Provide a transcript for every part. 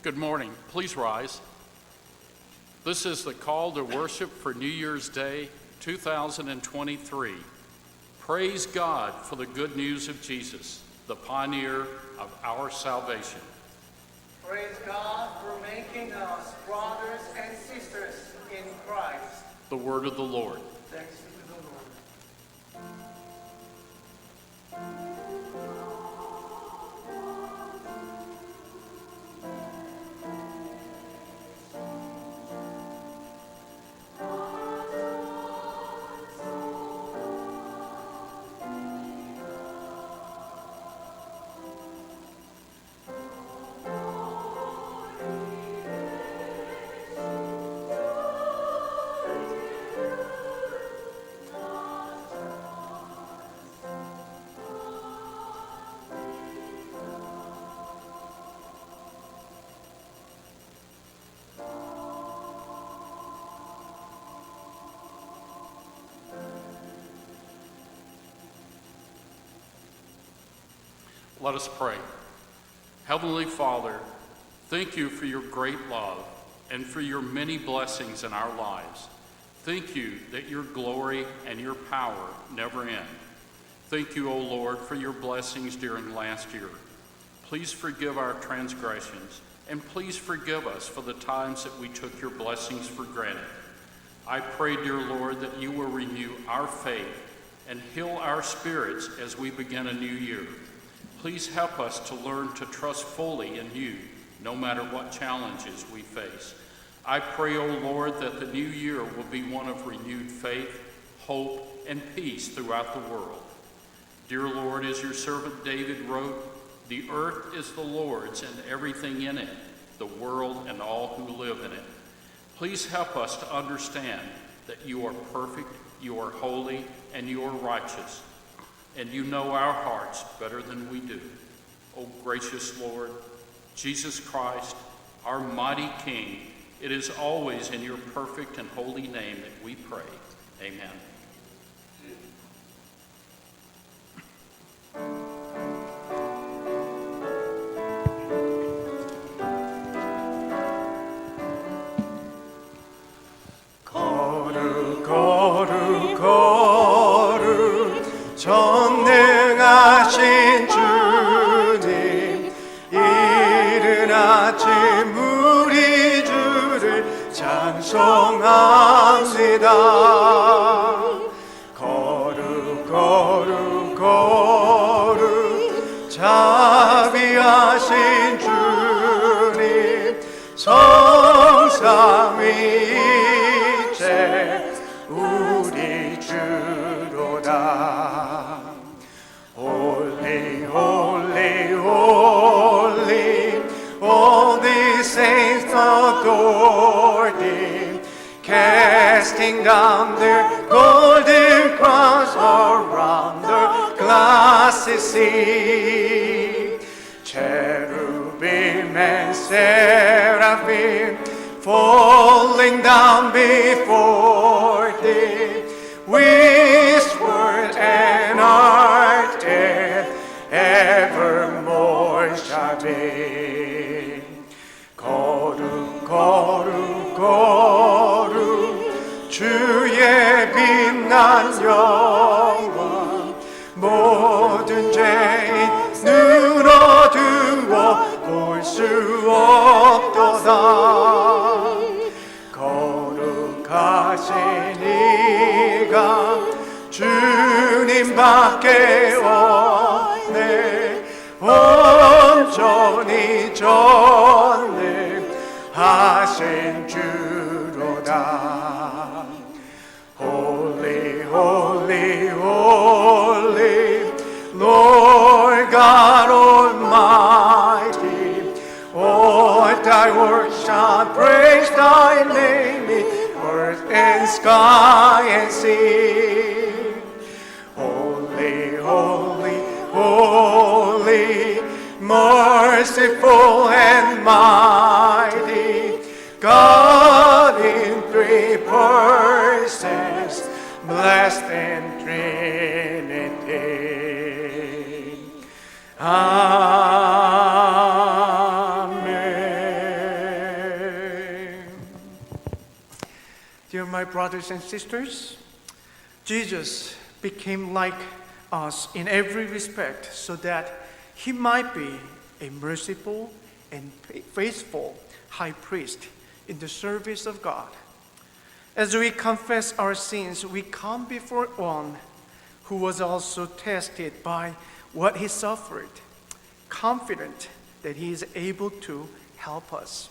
Good morning. Please rise. This is the call to worship for New Year's Day 2023. Praise God for the good news of Jesus, the pioneer of our salvation. Praise God for making us brothers and sisters in Christ. The word of the Lord. Thanks be to the Lord. Let us pray. Heavenly Father, thank you for your great love and for your many blessings in our lives. Thank you that your glory and your power never end. Thank you, O Lord, for your blessings during last year. Please forgive our transgressions, and please forgive us for the times that we took your blessings for granted. I pray, dear Lord, that you will renew our faith and heal our spirits as we begin a new year. Please help us to learn to trust fully in you, no matter what challenges we face. I pray, O Lord, that the new year will be one of renewed faith, hope, and peace throughout the world. Dear Lord, as your servant David wrote, the earth is the Lord's and everything in it, the world and all who live in it. Please help us to understand that you are perfect, you are holy, and you are righteous. And you know our hearts better than we do. O gracious Lord, Jesus Christ, our mighty King, it is always in your perfect and holy name that we pray. Amen. 전능하신 주님, 이른 아침 우리 주를 찬송합니다. 거룩 거룩 거룩 자비하신 주님, 성삼위일체 우리 주로다. Holy, holy, holy, all the saints adore thee, casting down their golden crowns around the glassy sea. Cherubim and seraphim falling down before thee, whispered and art evermore shall be. 거룩 거룩 거룩 주의 빛난 영광, 모든 죄인 눈 어두워 볼 수 없도다. 거룩하신 이가 주님밖에 없네. 온전히 전능하신 주로다. Holy, holy, holy, Lord God Almighty, all thy works shall praise thy name in earth and sky and sea. Holy, holy, holy, merciful and mighty, God in three persons, blessed in Trinity. Amen. my brothers and sisters, Jesus became like us in every respect so that he might be a merciful and faithful high priest in the service of God. As we confess our sins, we come before one who was also tested by what he suffered, confident that he is able to help us.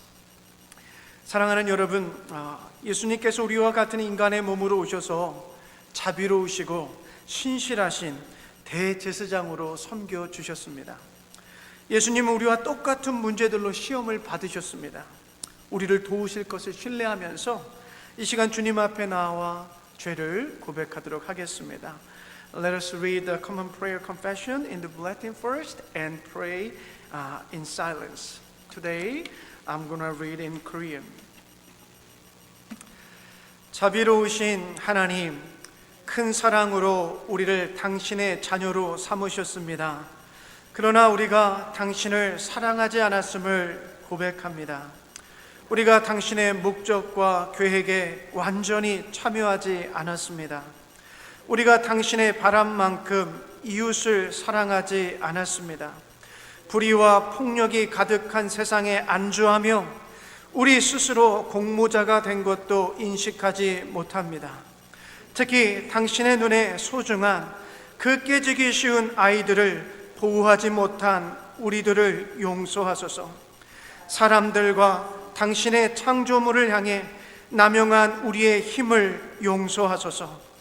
사랑하는 여러분, 예수님께서 우리와 같은 인간의 몸으로 오셔서 자비로우시고 신실하신 대제사장으로 섬겨주셨습니다. 예수님은 우리와 똑같은 문제들로 시험을 받으셨습니다. 우리를 도우실 것을 신뢰하면서 이 시간 주님 앞에 나와 죄를 고백하도록 하겠습니다. Let us read the common prayer confession in the Latin first and pray in silence. Today, I'm going to read in Korean. 자비로우신 하나님, 큰 사랑으로 우리를 당신의 자녀로 삼으셨습니다. 그러나 우리가 당신을 사랑하지 않았음을 고백합니다. 우리가 당신의 목적과 계획에 완전히 참여하지 않았습니다. 우리가 당신의 바람만큼 이웃을 사랑하지 않았습니다. 불의와 폭력이 가득한 세상에 안주하며 우리 스스로 공모자가 된 것도 인식하지 못합니다. 특히 당신의 눈에 소중한 그 깨지기 쉬운 아이들을 보호하지 못한 우리들을 용서하소서. 사람들과 당신의 창조물을 향해 남용한 우리의 힘을 용서하소서.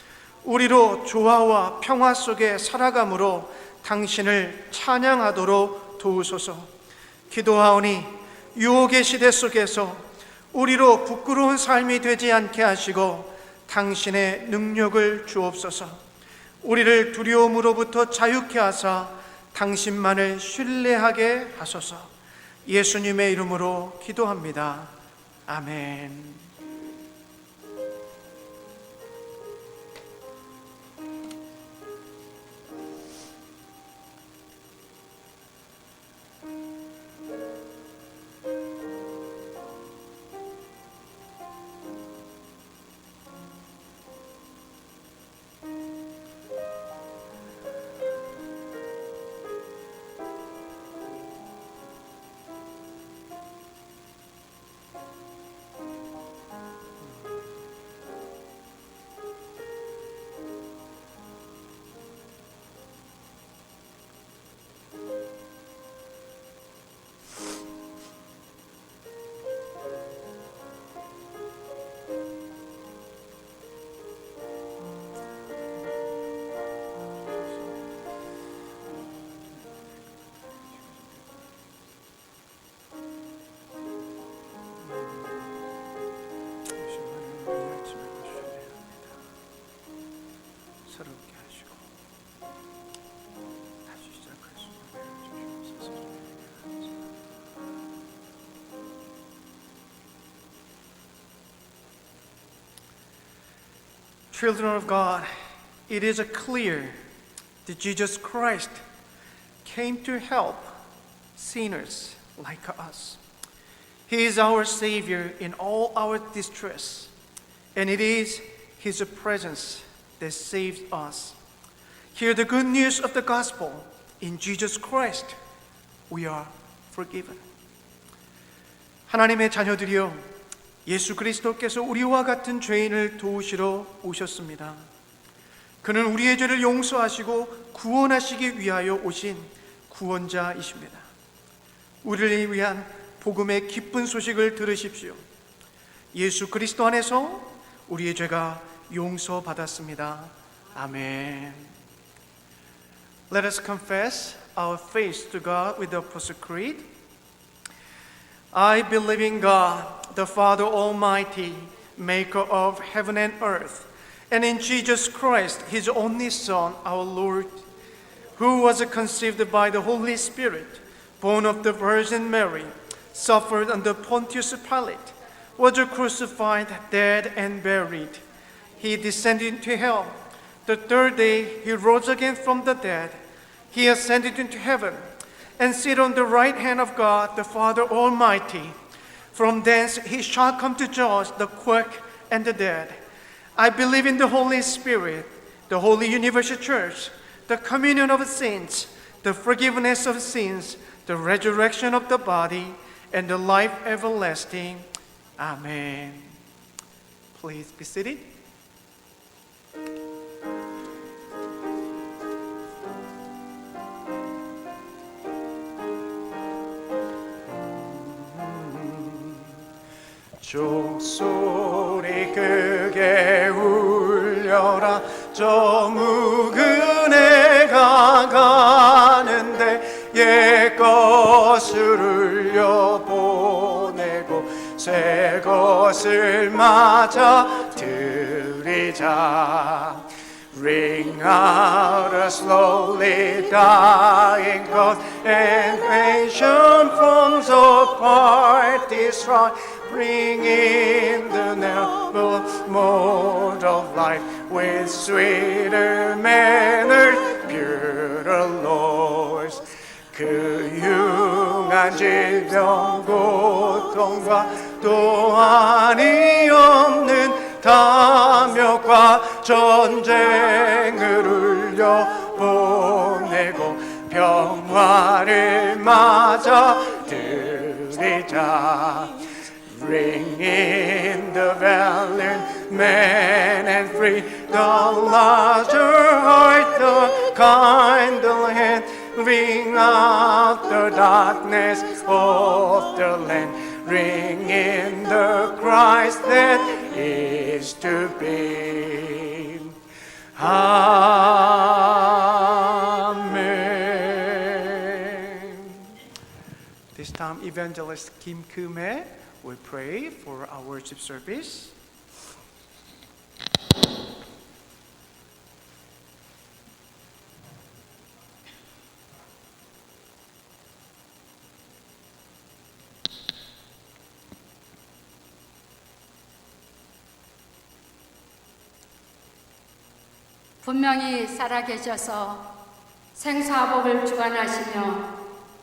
우리로 조화와 평화 속에 살아감으로 당신을 찬양하도록 도우소서. 기도하오니 유혹의 시대 속에서 우리로 부끄러운 삶이 되지 않게 하시고 당신의 능력을 주옵소서. 우리를 두려움으로부터 자유케 하사 당신만을 신뢰하게 하소서. 예수님의 이름으로 기도합니다. 아멘. 새롭게 하시고 다시 시작할 수 있게 주시옵소서. Children of God, it is clear that Jesus Christ came to help sinners like us. He is our Savior in all our distress, and it is His presence that saves us. Hear the good news of the gospel. In Jesus Christ, we are forgiven. 하나님의 자녀들이여, 예수 그리스도께서 우리와 같은 죄인을 도우시러 오셨습니다. 그는 우리의 죄를 용서하시고 구원하시기 위하여 오신 구원자이십니다. 우리를 위한 복음의 기쁜 소식을 들으십시오. 예수 그리스도 안에서 우리의 죄가 용서받았습니다. 아멘. Let us confess our faith to God with the Apostle Creed. I believe in God, the Father Almighty, maker of heaven and earth, and in Jesus Christ, His only Son, our Lord, who was conceived by the Holy Spirit, born of the Virgin Mary, suffered under Pontius Pilate, was crucified, dead, and buried. He descended into hell. The third day he rose again from the dead. He ascended into heaven and sit on the right hand of God, the Father Almighty. From thence he shall come to judge the quick and the dead. I believe in the Holy Spirit, the Holy Universal Church, the communion of saints, the forgiveness of sins, the resurrection of the body, and the life everlasting. Amen. Please be seated. 종소리 크게 울려라 저 묵은 해가 가는데 옛것을 흘려보내고 새 것을 맞아 들이자 Ring out a slowly dying God and ancient forms apart destroy Bring in the noble mode of life with sweeter manners, purer laws. 그 흉한 질병 고통과 또 한이 없는 탐욕과 전쟁을 울려보내고 평화를 맞아 들이자 Ring in the valiant man and free the larger heart, the kinder hand. Ring out the darkness of the land. Ring in the Christ that is to be. Amen. This time, Evangelist Kim Kume will pray for our worship service. 분명히 살아계셔서 생사복을 주관하시며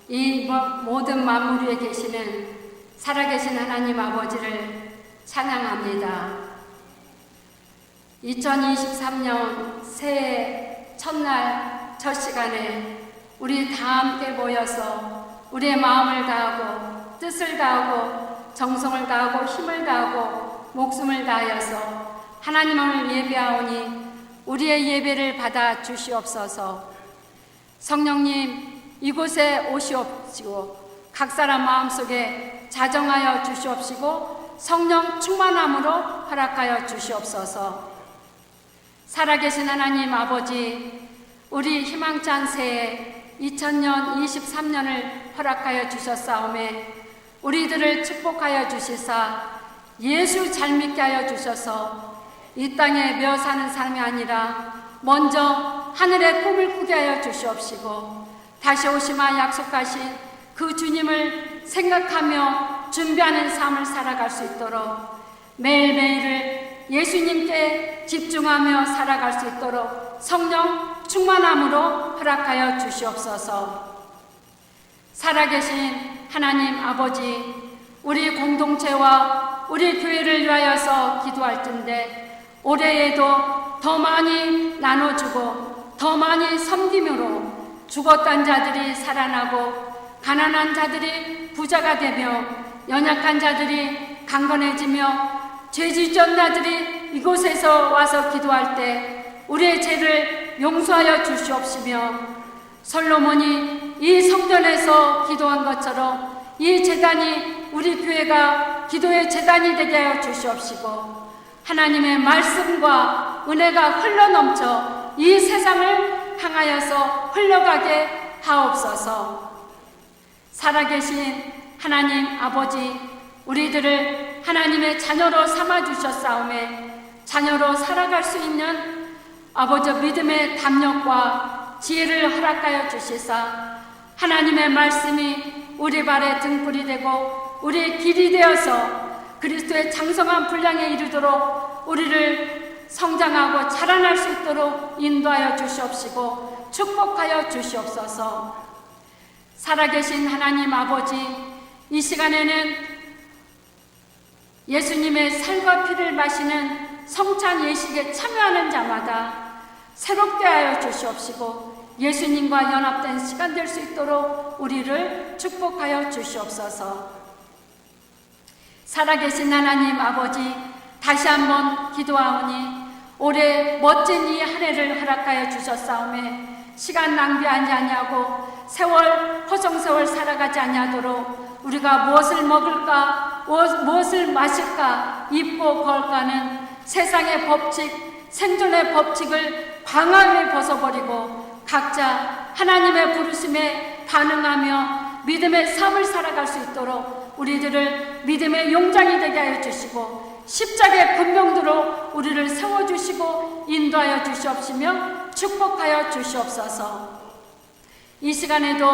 이 모든 만물 위에 계시는 살아계신 하나님 아버지를 찬양합니다. 2023년 새해 첫날 첫 시간에 우리 다 함께 모여서 우리의 마음을 다하고 뜻을 다하고 정성을 다하고 힘을 다하고 목숨을 다하여서 하나님을 예배하오니 우리의 예배를 받아 주시옵소서. 성령님 이곳에 오시옵시고 각 사람 마음속에 자정하여 주시옵시고 성령 충만함으로 허락하여 주시옵소서. 살아계신 하나님 아버지, 우리 희망찬 새해 2000년 23년을 허락하여 주셨사오매 우리들을 축복하여 주시사 예수 잘 믿게 하여 주셔서 이 땅에 며 사는 삶이 아니라 먼저 하늘의 꿈을 꾸게 하여 주시옵시고 다시 오시마 약속하신 그 주님을 생각하며 준비하는 삶을 살아갈 수 있도록 매일매일을 예수님께 집중하며 살아갈 수 있도록 성령 충만함으로 허락하여 주시옵소서. 살아계신 하나님 아버지, 우리 공동체와 우리 교회를 위하여서 기도할 텐데 올해에도 더 많이 나눠주고 더 많이 섬김으로 죽었던 자들이 살아나고 가난한 자들이 부자가 되며 연약한 자들이 강건해지며 죄짓던 자들이 이곳에서 와서 기도할 때 우리의 죄를 용서하여 주시옵시며 솔로몬이 이 성전에서 기도한 것처럼 이 제단이 우리 교회가 기도의 제단이 되게 하여 주시옵시고 하나님의 말씀과 은혜가 흘러넘쳐 이 세상을 향하여서 흘러가게 하옵소서. 살아계신 하나님 아버지, 우리들을 하나님의 자녀로 삼아주셨사오매 자녀로 살아갈 수 있는 아버지 믿음의 담력과 지혜를 허락하여 주시사 하나님의 말씀이 우리 발의 등불이 되고 우리의 길이 되어서 그리스도의 장성한 분량에 이르도록 우리를 성장하고 자라날 수 있도록 인도하여 주시옵시고 축복하여 주시옵소서. 살아계신 하나님 아버지, 이 시간에는 예수님의 살과 피를 마시는 성찬 예식에 참여하는 자마다 새롭게 하여 주시옵시고 예수님과 연합된 시간 될 수 있도록 우리를 축복하여 주시옵소서. 살아계신 하나님 아버지, 다시 한번 기도하오니 올해 멋진 이 한 해를 허락하여 주셨사오매 시간 낭비하지 아니하고 허송세월 살아가지 아니하도록 우리가 무엇을 먹을까, 무엇을 마실까, 입고 걸까는 세상의 법칙, 생존의 법칙을 광활히 벗어버리고 각자 하나님의 부르심에 반응하며 믿음의 삶을 살아갈 수 있도록 우리들을 믿음의 용장이 되게 하여 주시고 십자가의 근병도로 우리를 세워주시고 인도하여 주시옵시며 축복하여 주시옵소서. 이 시간에도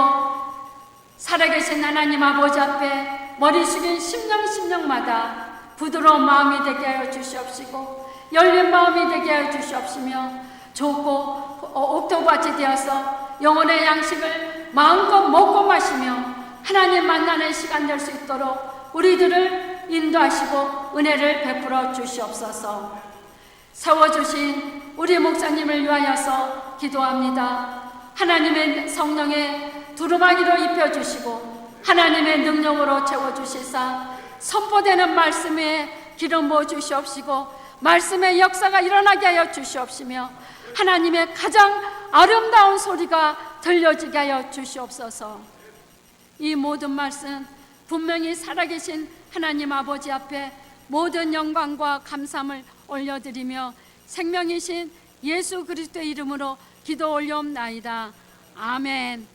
살아계신 하나님 아버지 앞에 머리 숙인 심령마다 부드러운 마음이 되게 하여 주시옵시고 열린 마음이 되게 하여 주시옵시며 좋고 옥토밭이 되어서 영혼의 양식을 마음껏 먹고 마시며 하나님 만나는 시간 될 수 있도록 우리들을 인도하시고 은혜를 베풀어 주시옵소서. 세워주신 우리 목사님을 위하여서 기도합니다. 하나님의 성령의 두루마기로 입혀주시고 하나님의 능력으로 채워주시사 선포되는 말씀에 기름 부어 주시옵시고 말씀의 역사가 일어나게 하여 주시옵시며 하나님의 가장 아름다운 소리가 들려지게 하여 주시옵소서. 이 모든 말씀 분명히 살아계신 하나님 아버지 앞에 모든 영광과 감사함을 올려드리며 생명이신 예수 그리스도의 이름으로 기도 올려옵나이다. 아멘.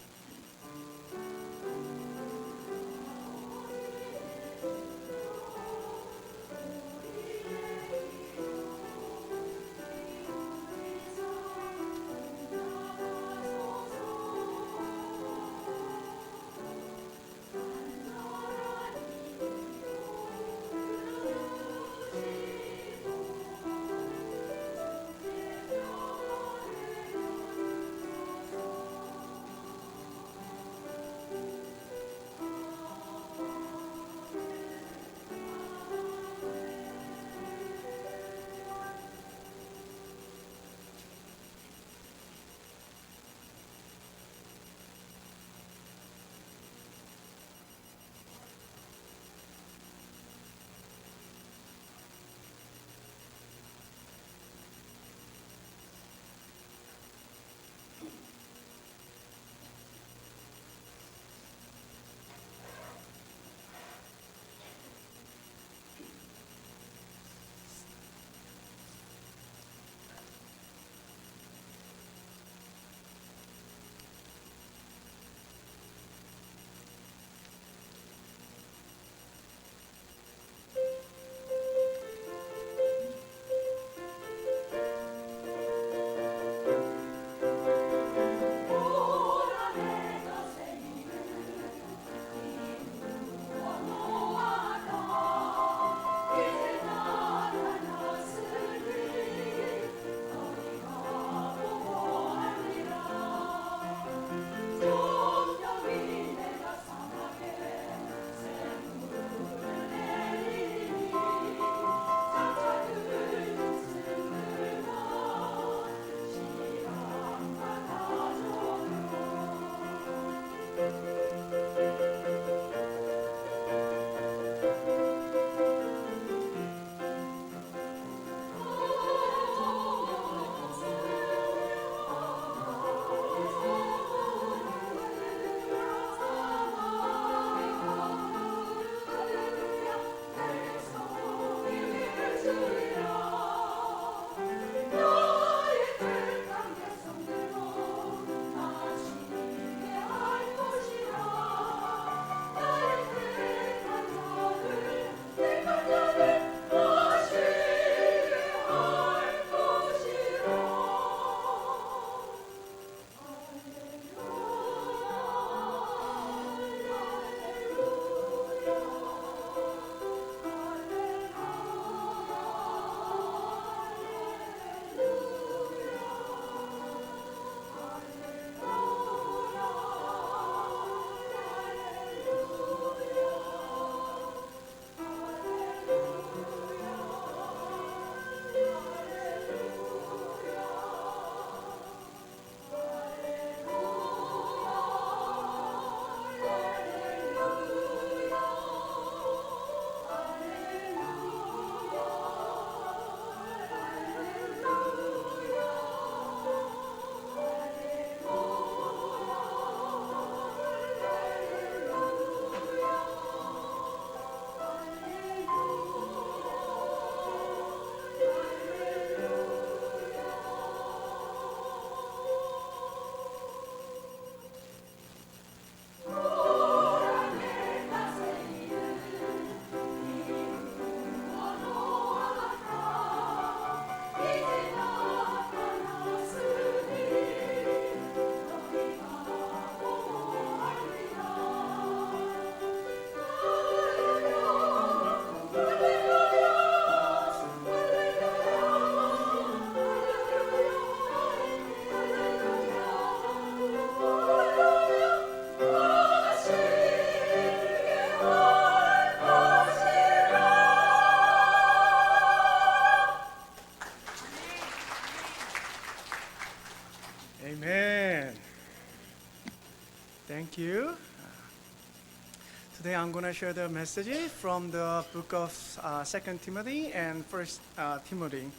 Amen. Thank you. Today I'm going to share the message from the book of 2 Timothy and 1 Timothy.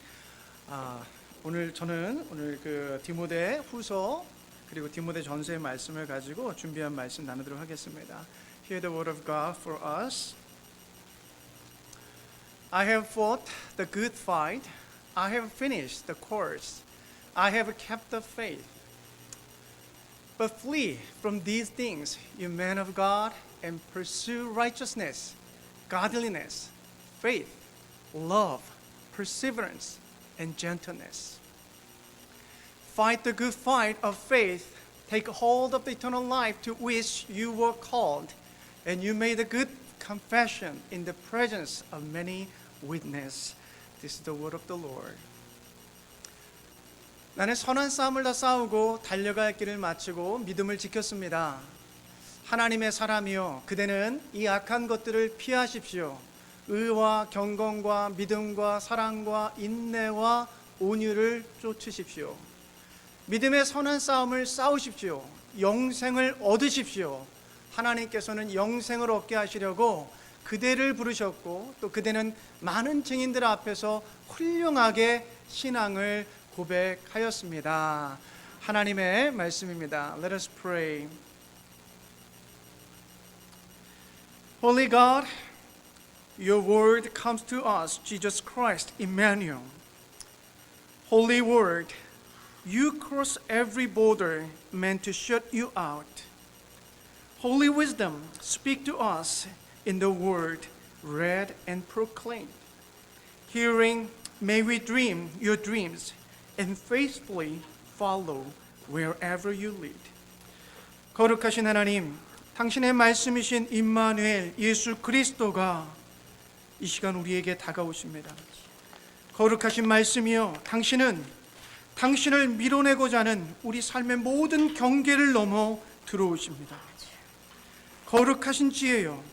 오늘 저는 그 디모데 후서 그리고 디모데 전서의 말씀을 가지고 준비한 말씀 나누도록 하겠습니다. Hear the word of God for us. I have fought the good fight. I have finished the course. I have kept the faith. But flee from these things, you men of God, and pursue righteousness, godliness, faith, love, perseverance, and gentleness. Fight the good fight of faith. Take hold of the eternal life to which you were called, and you made a good confession in the presence of many witnesses. This is the word of the Lord. 나는 선한 싸움을 다 싸우고 달려갈 길을 마치고 믿음을 지켰습니다. 하나님의 사람이여, 그대는 이 악한 것들을 피하십시오. 의와 경건과 믿음과 사랑과 인내와 온유를 쫓으십시오. 믿음의 선한 싸움을 싸우십시오. 영생을 얻으십시오. 하나님께서는 영생을 얻게 하시려고 그대를 부르셨고 또 그대는 많은 증인들 앞에서 훌륭하게 신앙을 고백하였습니다. 하나님의 말씀입니다. Let us pray. Holy God, your word comes to us, Jesus Christ, Emmanuel. Holy word, you cross every border meant to shut you out. Holy wisdom, speak to us in the word read and proclaimed. Hearing, may we dream your dreams and faithfully follow wherever you lead. 거룩하신 하나님, 당신의 말씀이신 임마누엘 예수 그리스도가 이 시간 우리에게 다가오십니다. 거룩하신 말씀이여, 당신은 당신을 밀어내고자 하는 우리 삶의 모든 경계를 넘어 들어오십니다. 거룩하신 지혜여,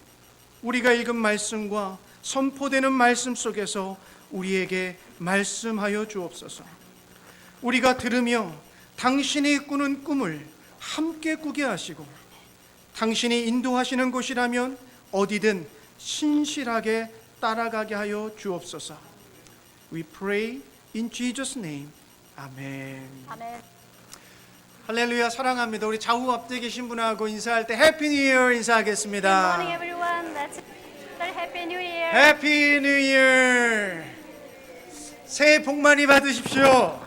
우리가 읽은 말씀과 선포되는 말씀 속에서 우리에게 말씀하여 주옵소서. 우리가 들으며 당신이 꾸는 꿈을 함께 꾸게 하시고 당신이 인도하시는 곳이라면 어디든 신실하게 따라가게 하여 주옵소서. We pray in Jesus' name. 아멘. 아멘. 할렐루야. 사랑합니다. 우리 좌우 앞에 계신 분하고 인사할 때 Happy New Year Good 인사하겠습니다. morning, everyone. Let's say Happy New Year. Happy New Year. 새해 복 많이 받으십시오.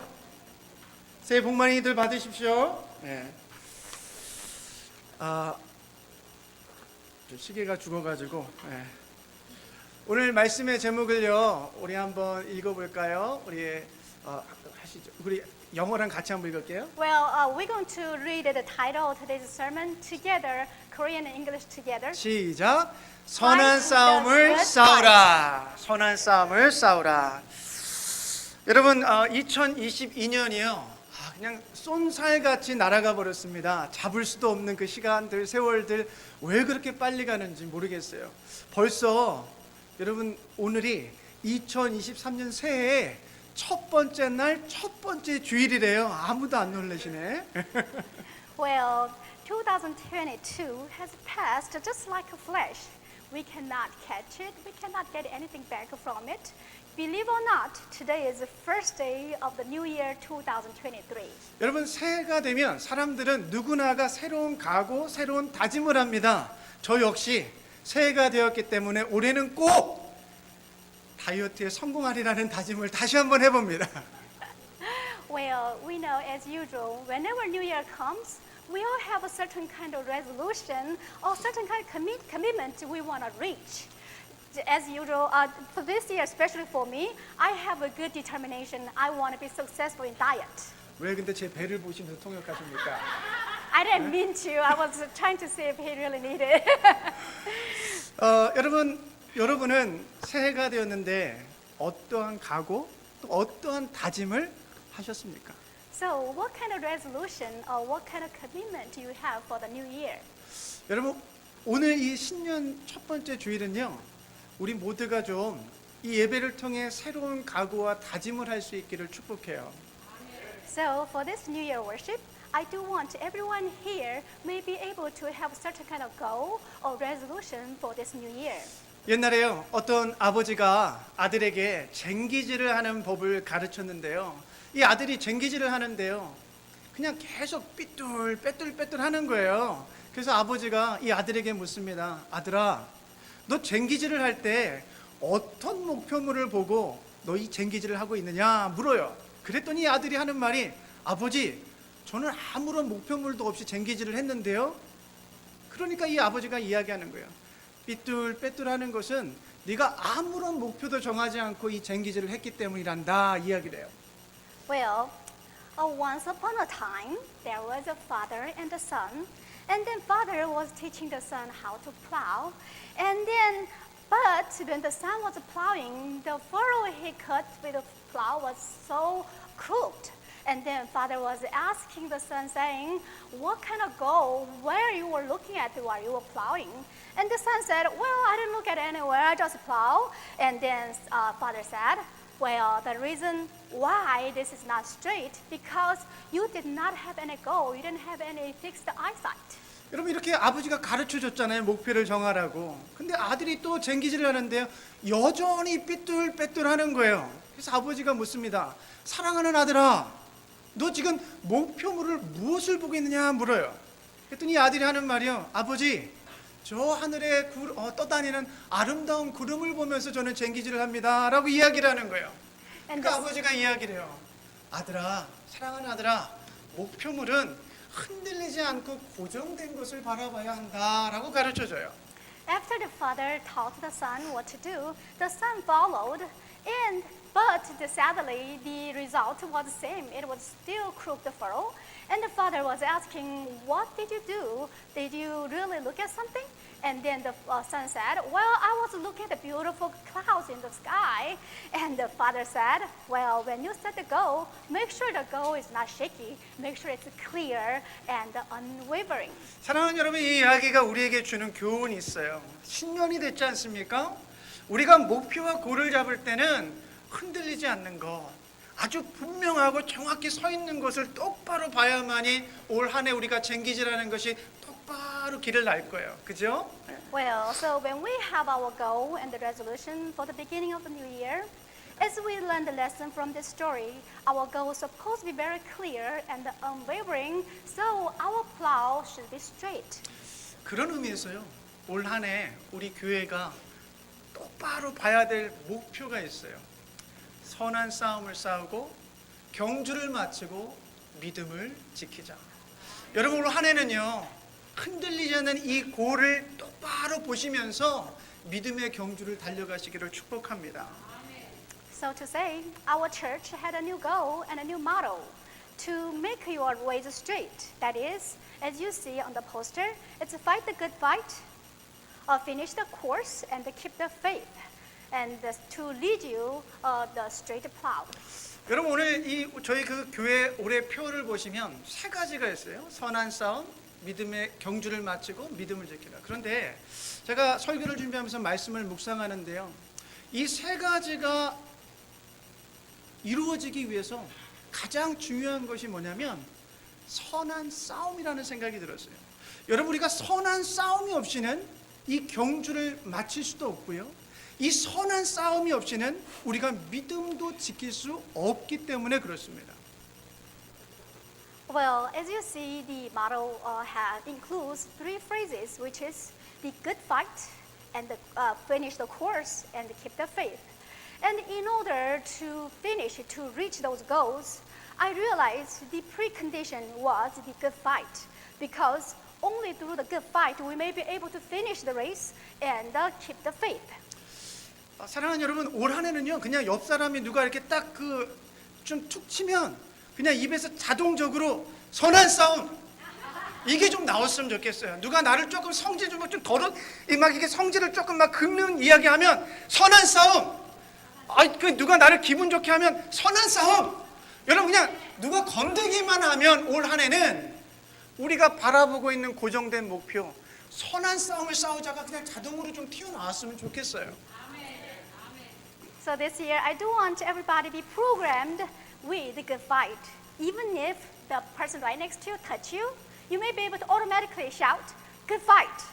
새해 복 많이들 받으십시오. 네. 시계가 죽어가지고 오늘 말씀의 제목을요 우리 한번 읽어볼까요? 하시죠. 우리 영어랑 같이 한번 읽을게요. Well, we're going to read the title of today's sermon together, Korean and English together. 시작. 선한 Fight 싸움을 the good 싸우라. 선한 싸움을 싸우라. 여러분, 2022년이요. 그냥 쏜살같이 날아가 버렸습니다. 잡을 수도 없는 그 시간들, 세월들 왜 그렇게 빨리 가는지 모르겠어요. 벌써 여러분 오늘이 2023년 새해 첫 번째 날, 첫 번째 주일이래요. 아무도 안 놀라시네. Well, 2022 has passed just like a flash. We cannot catch it. We cannot get anything back from it. Believe or not, today is the first day of the new year 2023. 여러분, 새해가 되면 사람들은 누구나가 새로운 각오, 새로운 다짐을 합니다. 저 역시 새해가 되었기 때문에 올해는 꼭 다이어트에 성공하리라는 다짐을 다시 한번 해봅니다. Well, we know as usual, whenever New Year comes, we all have a certain kind of resolution or certain kind of commitment we want to reach. As usual, for this year, especially for me, I have a good determination. I want to be successful in diet. 왜 근데 제 배를 보시면서 통역하십니까? I didn't mean to. I was trying to see if he really needed. 여러분은 새해가 되었는데 어떠한 각오, 또 어떠한 다짐을 하셨습니까? So, what kind of resolution or what kind of commitment do you have for the new year? 여러분, 오늘 이 신년 첫 번째 주일은요. 우리 모두가 좀 이 예배를 통해 새로운 각오와 다짐을 할 수 있기를 축복해요. So for this New Year worship, I do want everyone here may be able to have certain kind of goal or resolution for this new year. 옛날에요, 어떤 아버지가 아들에게 쟁기질을 하는 법을 가르쳤는데요. 이 아들이 쟁기질을 하는데요, 그냥 계속 삐뚤빼뚤 하는 거예요. 그래서 아버지가 이 아들에게 묻습니다. 아들아, 너 쟁기질을 할 때 어떤 목표물을 보고 너 이 쟁기질을 하고 있느냐 물어요. 그랬더니 이 아들이 하는 말이, 아버지, 저는 아무런 목표물도 없이 쟁기질을 했는데요. 그러니까 이 아버지가 이야기하는 거예요. 삐뚤빼뚤하는 것은 네가 아무런 목표도 정하지 않고 이 쟁기질을 했기 때문이란다 이야기를 해요. Well, once upon a time, there was a father and a son, and then father was teaching the son how to plow, and then, but when the son was plowing, the furrow he cut with the plow was so crooked. And then father was asking the son, saying, what kind of goal, where you were looking at while you were plowing? And the son said, well, I didn't look at anywhere, I just plow. And then father said, well, the reason why this is not straight, because you did not have any goal, you didn't have any fixed eyesight. 여러분, 이렇게 아버지가 가르쳐 줬잖아요. 목표를 정하라고. 근데 아들이 또 쟁기질을 하는데요, 여전히 삐뚤빼뚤하는 거예요. 그래서 아버지가 묻습니다. 사랑하는 아들아, 너 지금 목표물을 무엇을 보고 있느냐 물어요. 그랬더니 아들이 하는 말이요, 아버지, 저 하늘에 떠다니는 아름다운 구름을 보면서 저는 쟁기질을 합니다 라고 이야기를 하는 거예요. 그러니까 아버지가 이야기를 해요. 아들아, 사랑하는 아들아, 목표물은 흔들리지 않고 고정된 것을 바라봐야 한다 라고 가르쳐줘요. After the father taught the son what to do, the son followed, but sadly the result was the same. It was still crooked furrow, and the father was asking, "What did you do? Did you really look at something?" And then the son said, "Well, I was looking at the beautiful clouds in the sky." And the father said, "Well, when you set the goal, make sure the goal is not shaky. Make sure it's clear and unwavering." 사랑하는 여러분, 이 이야기가 우리에게 주는 교훈이 있어요. 신년이 됐지 않습니까? 우리가 목표와 골을 잡을 때는 흔들리지 않는 것, 아주 분명하고 정확히 서 있는 것을 똑바로 봐야만이 올 한 해 우리가 쟁기질하는 것이 똑바로 길을 날 거예요. 그죠? Well, so when we have our goal and the resolution for the beginning of the new year, as we learn the lesson from this story, our goal is supposed to be very clear and unwavering, so our plow should be straight. 그런 의미에서요, 올 한 해 우리 교회가 똑바로 봐야 될 목표가 있어요. 선한 싸움을 싸우고 경주를 마치고 믿음을 지키자. 여러분, 올 한 해는요, 흔들리지 않는 이 골을 똑바로 보시면서 믿음의 경주를 달려가시기를 축복합니다. So to say, our church had a new goal and a new motto to make your ways straight. That is, as you see on the poster, it's fight the good fight, finish the course, and keep the faith, and to lead you the straight plow. 여러분, 오늘 저희 그 교회 올해 표를 보시면 세 가지가 있어요. 선한 싸움, 믿음의 경주를 마치고 믿음을 지키라. 그런데 제가 설교를 준비하면서 말씀을 묵상하는데요, 이 세 가지가 이루어지기 위해서 가장 중요한 것이 뭐냐면 선한 싸움이라는 생각이 들었어요. 여러분, 우리가 선한 싸움이 없이는 이 경주를 마칠 수도 없고요, 이 선한 싸움이 없이는 우리가 믿음도 지킬 수 없기 때문에 그렇습니다. Well, as you see, the motto includes three phrases, which is the good fight, and finish the course, and keep the faith. And in order to finish, to reach those goals, I realized the precondition was the good fight, because only through the good fight we may be able to finish the race and keep the faith. 사랑하는 여러분, 올 한 해는요, 그냥 옆 사람이 누가 이렇게 딱 좀 툭 치면 그냥 입에서 자동적으로 선한 싸움, 이게 좀 나왔으면 좋겠어요. 누가 나를 조금 성질 좀 더러, 막 이게 성질을 조금 막 긁는 이야기하면 선한 싸움. 누가 나를 기분 좋게 하면 선한 싸움. 여러분, 그냥 누가 건드기만 하면 올 한 해는 우리가 바라보고 있는 고정된 목표, 선한 싸움을 싸우자가 그냥 자동으로 좀 튀어나왔으면 좋겠어요. So this year, I do want everybody to be programmed with the good fight. even if the person right next to you touch you, you may be able to automatically shout, "Good fight."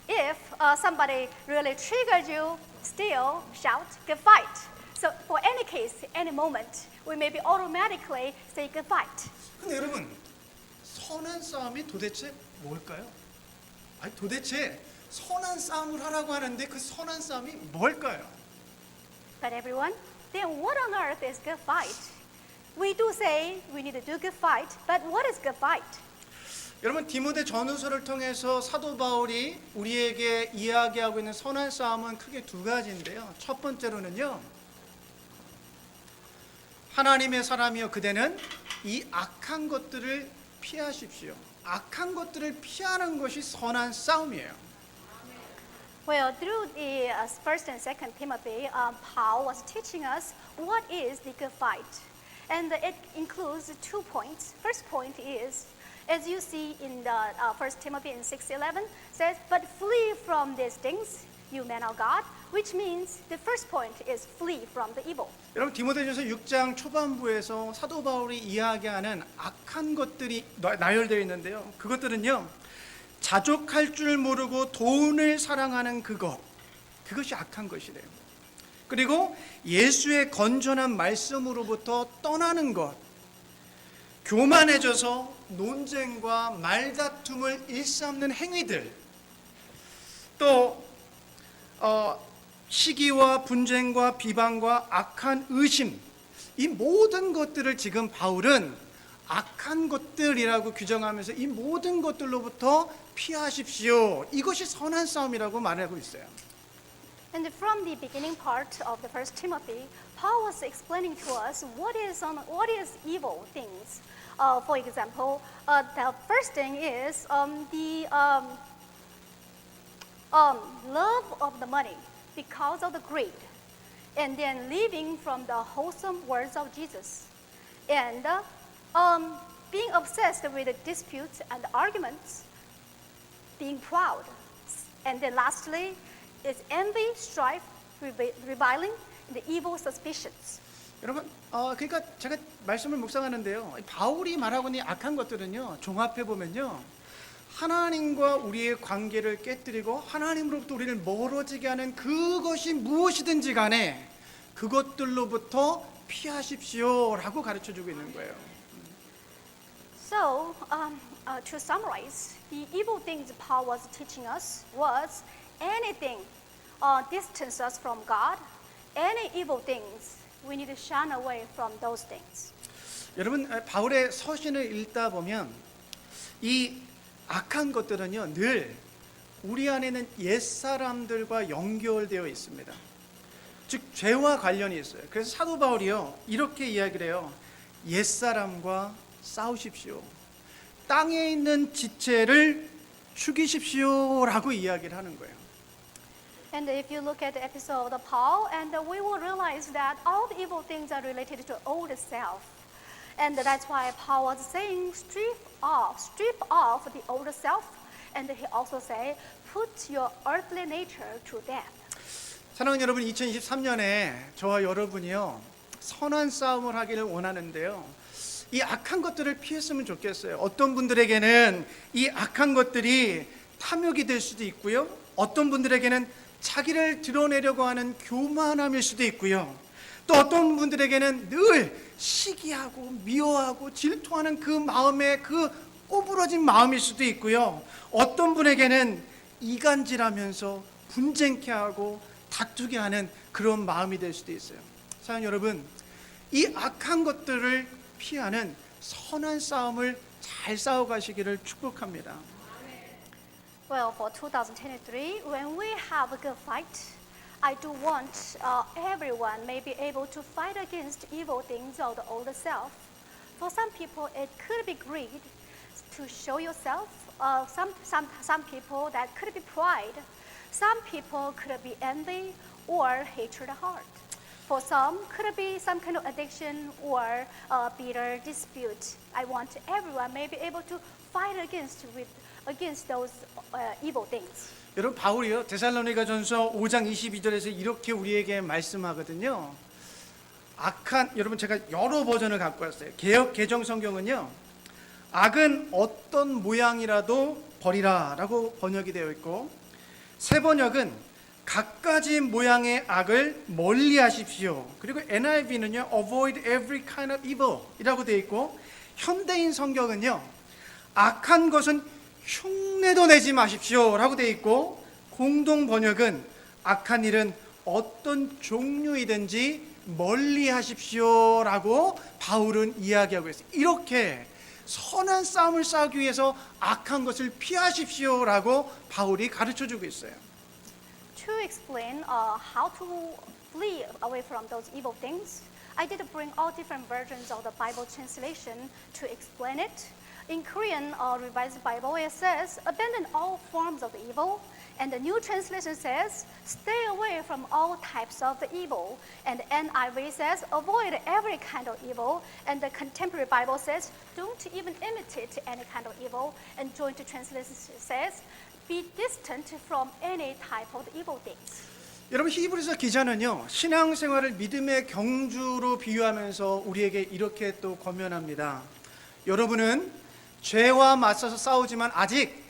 If somebody really triggered you, still shout, "Good fight." So for any case, any moment, we may be automatically say "Good fight." 근데 여러분, 선한 싸움이 도대체 뭘까요? 아니 도대체 선한 싸움을 하라고 하는데 그 선한 싸움이 뭘까요? But everyone, then what on earth is good fight? We do say we need to do good fight, but what is good fight? 여러분 디모데 전후서를 통해서 사도 바울이 우리에게 이야기하고 있는 선한 싸움은 크게 두 가지인데요. 첫 번째로는요. 하나님의 사람이여 그대는 이 악한 것들을 피하십시오. 악한 것들을 피하는 것이 선한 싸움이에요. Well, through the first and second Timothy, Paul was teaching us what is the good fight. And it includes 2 points. First point is, as you see in the 1 Timothy in 6:11, says, "But flee from these things, you men of God," which means the first point is flee from the evil. 여러분 디모데전서 6장 초반부에서 사도 바울이 이야기하는 악한 것들이 나열되어 있는데요. 그것들은요. 자족할 줄 모르고 돈을 사랑하는 그것이 악한 것이래요. 그리고 예수의 건전한 말씀으로부터 떠나는 것, 교만해져서 논쟁과 말다툼을 일삼는 행위들, 또 시기와 분쟁과 비방과 악한 의심, 이 모든 것들을 지금 바울은 악한 것들이라고 규정하면서 이 모든 것들로부터 피하십시오. 이것이 선한 싸움이라고 말하고 있어요. And from the beginning part of the first Timothy, Paul was explaining to us what is evil things. For example, the first thing is the love of the money because of the greed, and then living from the wholesome words of Jesus, and being obsessed with the disputes and arguments, being proud, and then lastly is envy, strife, reviling, and the evil suspicions. 여러분, 그러니까 제가 말씀을 묵상하는데요. 바울이 말하고 있는 악한 것들은요. 종합해 보면요. 하나님과 우리의 관계를 깨뜨리고 하나님으로부터 우리를 멀어지게 하는 그것이 무엇이든지 간에 그것들로부터 피하십시오라고 가르쳐 주고 있는 거예요. So, to summarize, the evil things Paul was teaching us was anything distance us from God, any evil things, we need to shun away from those things. 여러분, 바울의 서신을 읽다 보면 이 악한 것들은요, 늘 우리 안에 있는 옛사람들과 연결되어 있습니다. 즉, 죄와 관련이 있어요. 그래서 사도 바울이요, 이렇게 이야기를 해요. 옛사람과 싸우십시오. 땅에 있는 지체를 죽이십시오라고 이야기를 하는 거예요. And if you look at the episode of Paul, and we will realize that all the evil things are related to old self. And that's why Paul was saying, strip off the old self. And he also say, put your earthly nature to death. 사랑하는 여러분, 2023년에 저와 여러분이요, 선한 싸움을 하기를 원하는데요. 이 악한 것들을 피했으면 좋겠어요. 어떤 분들에게는 이 악한 것들이 탐욕이 될 수도 있고요. 어떤 분들에게는 자기를 드러내려고 하는 교만함일 수도 있고요. 또 어떤 분들에게는 늘 시기하고 미워하고 질투하는 그 마음의 그 꼬부러진 마음일 수도 있고요. 어떤 분에게는 이간질하면서 분쟁케 하고 다투게 하는 그런 마음이 될 수도 있어요. 사랑하는 여러분, 이 악한 것들을 피하는 선한 싸움을 잘 싸워가시기를 축복합니다. Well, for 2023, when we have a good fight, I do want everyone may be able to fight against evil things of the old self. For some people, it could be greed to show yourself. Some people that could be pride. Some people could be envy or hatred of heart. For some, could be some kind of addiction or bitter dispute. I want everyone may be able to fight against those evil things. 여러분, 바울이요, 데살로니가전서 5장 22절에서 이렇게 우리에게 말씀하거든요. 악한 여러분 제가 여러 버전을 갖고 왔어요. 개역 개정 성경은요. 악은 어떤 모양이라도 버리라라고 번역이 되어 있고 새 번역은 갖가지 모양의 악을 멀리하십시오. 그리고 NIV는요. Avoid every kind of evil이라고 되어 있고 현대인 성경은요. 악한 것은 흉내도 내지 마십시오라고 되어 있고 공동 번역은 악한 일은 어떤 종류이든지 멀리하십시오라고 바울은 이야기하고 있어요. 이렇게 선한 싸움을 싸우기 위해서 악한 것을 피하십시오라고 바울이 가르쳐주고 있어요. To explain how to flee away from those evil things, I did bring all different versions of the Bible translation to explain it. In Korean Revised Bible, it says, abandon all forms of evil. And the New Translation says, stay away from all types of the evil. And NIV says, avoid every kind of evil. And the Contemporary Bible says, don't even imitate any kind of evil. And Joint Translation says, be distant from any type of evil things. 여러분 히브리서 기자는요. 신앙생활을 믿음의 경주로 비유하면서 우리에게 이렇게 또 권면합니다. 여러분은 죄와 맞서서 싸우지만 아직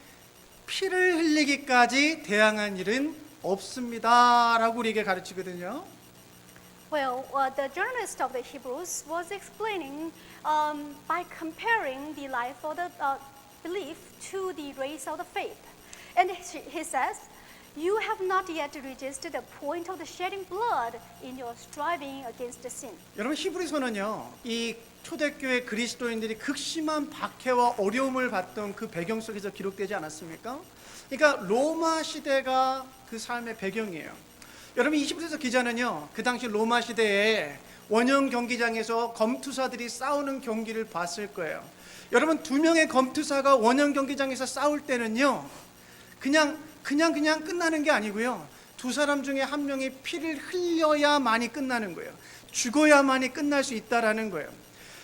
피를 흘리기까지 대항한 일은 없습니다라고 우리에게 가르치거든요. Well, the journalist of the Hebrews was explaining by comparing the life of the belief to the race of the faith. And he says, you have not yet reached the point of the shedding blood in your striving against the sin. 여러분 히브리서는요. 이 초대교회 그리스도인들이 극심한 박해와 어려움을 받던 그 배경 속에서 기록되지 않았습니까? 그러니까 로마 시대가 그 삶의 배경이에요. 여러분 이 히브리서 기자는요. 그 당시 로마 시대에 원형 경기장에서 검투사들이 싸우는 경기를 봤을 거예요. 여러분 두 명의 검투사가 원형 경기장에서 싸울 때는요. 그냥 끝나는 게 아니고요. 두 사람 중에 한 명이 피를 흘려야만이 끝나는 거예요. 죽어야만이 끝날 수 있다라는 거예요.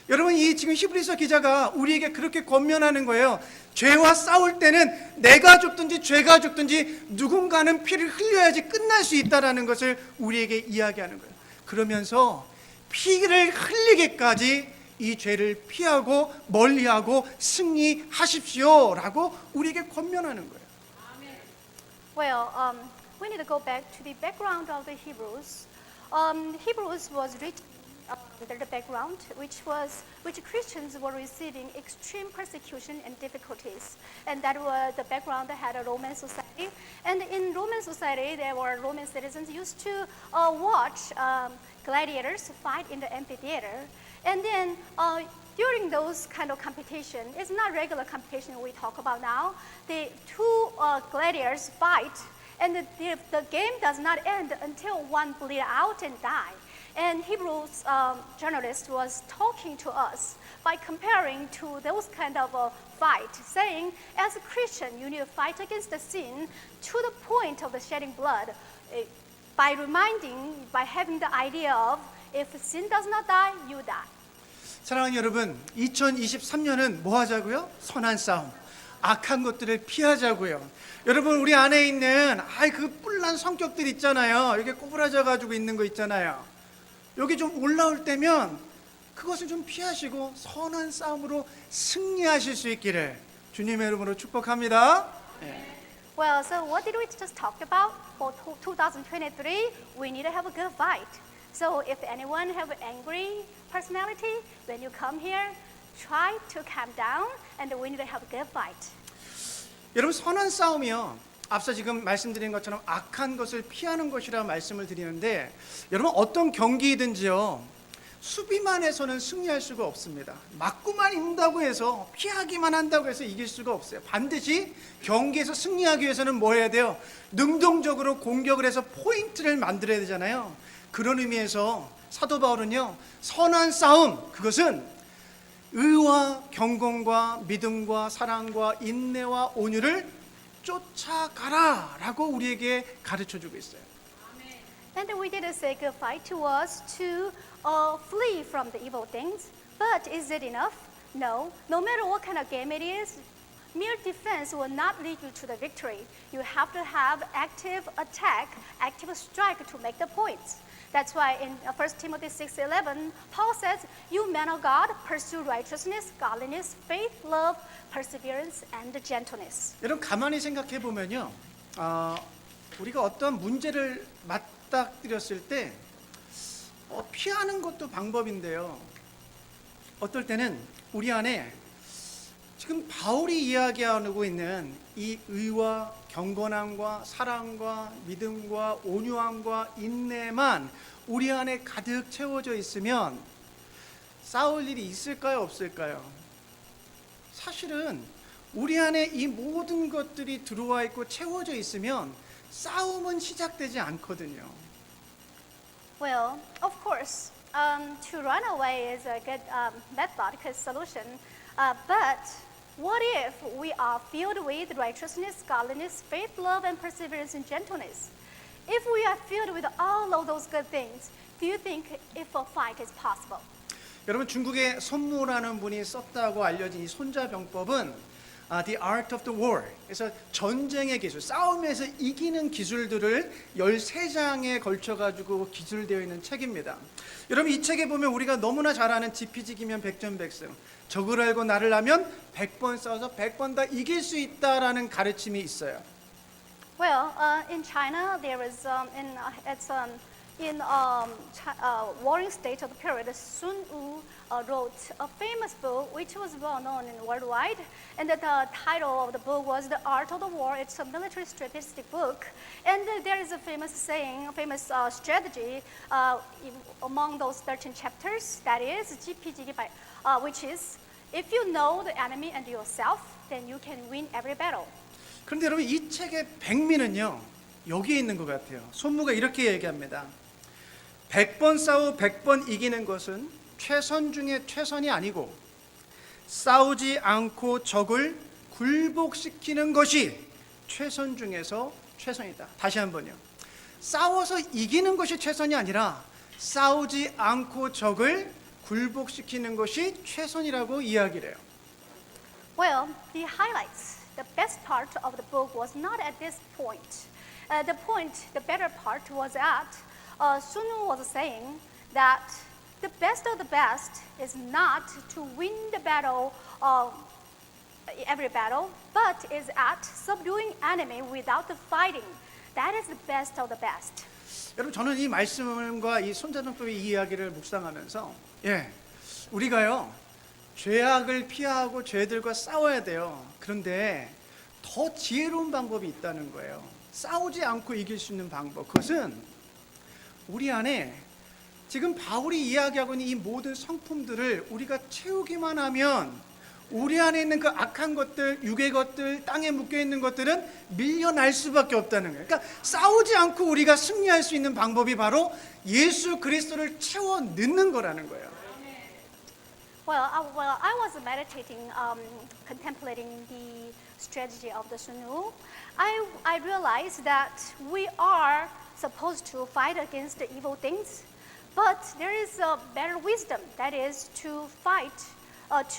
여러분 이 지금 히브리서 기자가 우리에게 그렇게 권면하는 거예요. 죄와 싸울 때는 내가 죽든지 죄가 죽든지 누군가는 피를 흘려야지 끝날 수 있다라는 것을 우리에게 이야기하는 거예요. 그러면서 피를 흘리기까지 이 죄를 피하고 멀리하고 승리하십시오라고 우리에게 권면하는 거예요. Well, we need to go back to the background of the Hebrews. Hebrews was written under the background, which Christians were receiving extreme persecution and difficulties, and that was the background that had a Roman society. And in Roman society, there were Roman citizens used to watch gladiators fight in the amphitheater, and then. During those kind of competition, it's not regular competition we talk about now. The two gladiators fight, and the game does not end until one bleed out and die. And Hebrews journalist was talking to us by comparing to those kind of fight, saying, as a Christian, you need to fight against the sin to the point of the shedding blood, by having the idea of, if sin does not die, you die. 사랑하는 여러분, 2023년은 뭐 하자고요? 선한 싸움, 악한 것들을 피하자고요. 여러분 우리 안에 있는 그 뿔난 성격들 있잖아요. 이렇게 꼬부라져 가지고 있는 거 있잖아요. 여기 좀 올라올 때면 그것을 좀 피하시고 선한 싸움으로 승리하실 수 있기를 주님의 이름으로 축복합니다. Well, so what did we just talk about? For 2023, we need to have a good fight. So if anyone have an angry personality, when you come here, try to calm down, and we need to have a good fight. 여러분 선한 싸움이요. 앞서 지금 말씀드린 것처럼 악한 것을 피하는 것이라 말씀을 드리는데 여러분 어떤 경기이든지요. 수비만 해서는 승리할 수가 없습니다. 맞고만 있는다고 해서 피하기만 한다고 해서 이길 수가 없어요. 반드시 경기에서 승리하기 위해서는 뭐 해야 돼요? 능동적으로 공격을 해서 포인트를 만들어야 되잖아요. 그런 의미에서 사도 바울은요. 선한 싸움 그것은 의와 경건과 믿음과 사랑과 인내와 온유를 쫓아가라라고 우리에게 가르쳐주고 있어요. And we did say good fight to us to flee from the evil things. But is it enough? No. No matter what kind of game it is, mere defense will not lead you to the victory. You have to have active attack, active strike to make the points. That's why in 1 Timothy 6:11, Paul says, "You men of God, pursue righteousness, godliness, faith, love, perseverance, and gentleness." 여러분 가만히 생각해 보면요, 우리가 어떤 문제를 맞닥뜨렸을 때 피하는 것도 방법인데요. 어떨 때는 우리 안에 지금 바울이 이야기하고 있는 이 의와 경건함과 사랑과 믿음과 온유함과 인내만 우리 안에 가득 채워져 있으면 싸울 일이 있을까요, 없을까요? 사실은 우리 안에 이 모든 것들이 들어와 있고 채워져 있으면 싸움은 시작되지 않거든요. Well, of course, to run away is a good method, good solution. But what if we are filled with righteousness, godliness, faith, love, and perseverance and gentleness? If we are filled with all of those good things, do you think if a fight is possible? 여러분 중국의 손무라는 분이 썼다고 알려진 이 손자병법은 The Art of the War, 그래서 전쟁의 기술, 싸움에서 이기는 기술들을 13장에 걸쳐가지고 기술되어 있는 책입니다. 여러분 이 책에 보면 우리가 너무나 잘 아는 지피지기면 백전백승, 적을 알고 나를 하면 100번 싸워서 100번 다 이길 수 있다라는 가르침이 있어요. Well, in China, there is warring state of the period, Sun Wu wrote a famous book which was well known in worldwide, and the title of the book was The Art of the War. It's a military strategic book, and there is a famous saying, a famous strategy among those 13 chapters. That is GPG, which is if you know the enemy and yourself, then you can win every battle. 그런데 여러분 이 책의 백미는요 여기에 있는 것 같아요. 손무가 이렇게 얘기합니다. 100번 싸워 100번 이기는 것은 최선 중에 최선이 아니고 싸우지 않고 적을 굴복시키는 것이 최선 중에서 최선이다. 다시 한번요. 싸워서 이기는 것이 최선이 아니라 싸우지 않고 적을 굴복시키는 것이 최선이라고 이야기를 해요. Well, the highlights, the best part of the book was not at this point. The better part was at Sun Wu was saying that the best of the best is not to win the battle, every battle, but is at subduing enemy without the fighting. That is the best of the best. 여러분 저는 이 말씀과 이 손자병법의 이야기를 묵상하면서 우리가요 죄악을 피하고 죄들과 싸워야 돼요. 그런데 더 지혜로운 방법이 있다는 거예요. 싸우지 않고 이길 수 있는 방법. 그것은 우리 안에 지금 바울이 이야기하고 있는 이 모든 성품들을 우리가 채우기만 하면 우리 안에 있는 그 악한 것들, 육의 것들, 땅에 묶여 있는 것들은 밀려날 수밖에 없다는 거예요. 그러니까 싸우지 않고 우리가 승리할 수 있는 방법이 바로 예수 그리스도를 채워 넣는 거라는 거예요. Well, I was meditating, contemplating the strategy of the Sun Wu. I realized that we are supposed to fight against the evil things, but there is a better wisdom, that is to fight,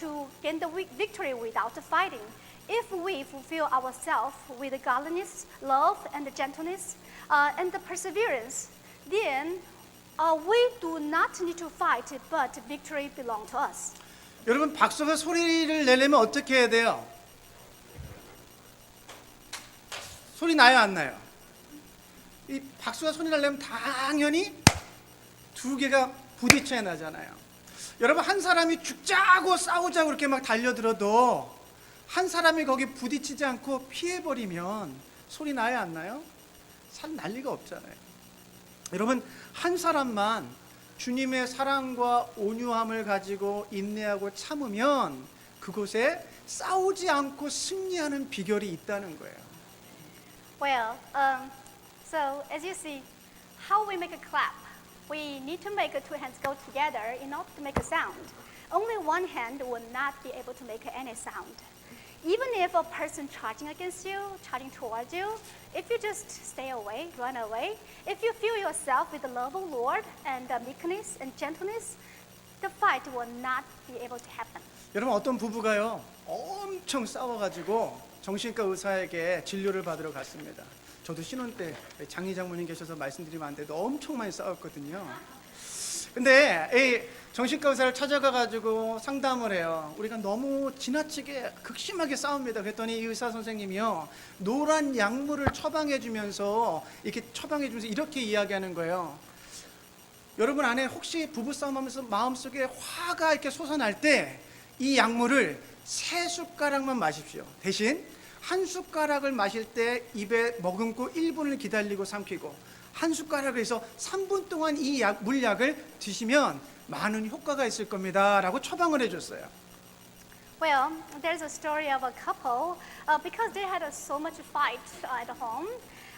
to gain the victory without fighting. If we fulfill ourselves with the godliness, love, and the gentleness, and the perseverance, then we do not need to fight, but victory belongs to us. 여러분 박수가 소리를 내려면 어떻게 해야 돼요? 소리 나요, 안 나요? 이 박수가 소리 나려면 당연히 두 개가 부딪혀야 나잖아요. 여러분 한 사람이 죽자고 싸우자고 이렇게 막 달려들어도 한 사람이 거기 부딪히지 않고 피해버리면 소리 나요, 안 나요? 살 날 리가 없잖아요. 여러분 한 사람만 주님의 사랑과 온유함을 가지고 인내하고 참으면 그곳에 싸우지 않고 승리하는 비결이 있다는 거예요. Well, so as you see, how we make a clap, we need to make two hands go together in order to make a sound. Only one hand will not be able to make any sound. Even if a person charging against you, charging towards you, if you just stay away, run away, if you fill yourself with the love of the Lord and meekness and gentleness, the fight will not be able to happen. 여러분 어떤 부부가요 엄청 싸워가지고 정신과 의사에게 진료를 받으러 갔습니다. 저도 신혼 때 장희 장모님 계셔서 말씀드리면 안 돼도 엄청 많이 싸웠거든요. 근데 이 정신과 의사를 찾아가가지고 상담을 해요. 우리가 너무 지나치게 극심하게 싸웁니다. 그랬더니 이 의사 선생님이요, 노란 약물을 처방해주면서 이렇게 이야기하는 거예요. 여러분 안에 혹시 부부싸움하면서 마음속에 화가 이렇게 솟아날 때 이 약물을 3숟가락만 마십시오. 대신 한 숟가락을 마실 때 입에 머금고 1분을 기다리고 삼키고, 한 숟가락을 해서 3분 동안 이 물약을 드시면 많은 효과가 있을 겁니다 라고 처방을 해줬어요. Well, there's a story of a couple because they had so much fight at home.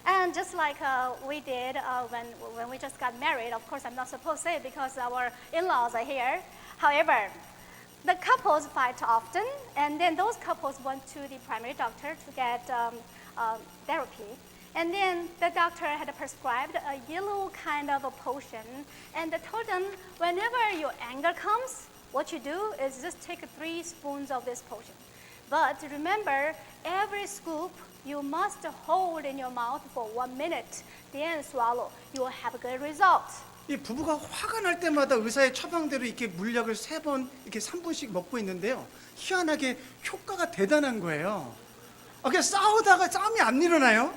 And just like we did when we just got married, of course I'm not supposed to say it because our in-laws are here. However, the couples fight often, and then those couples went to the primary doctor to get therapy. And then the doctor had prescribed a yellow kind of a potion, and they told them whenever your anger comes, what you do is just take 3 spoons of this potion. But remember, every scoop you must hold in your mouth for 1 minute, then swallow. You will have a good result. 이 부부가 화가 날 때마다 의사의 처방대로 이렇게 물약을 3번 이렇게 3분씩 먹고 있는데요, 희한하게 효과가 대단한 거예요. 그냥 싸우다가 싸움이 안 일어나요.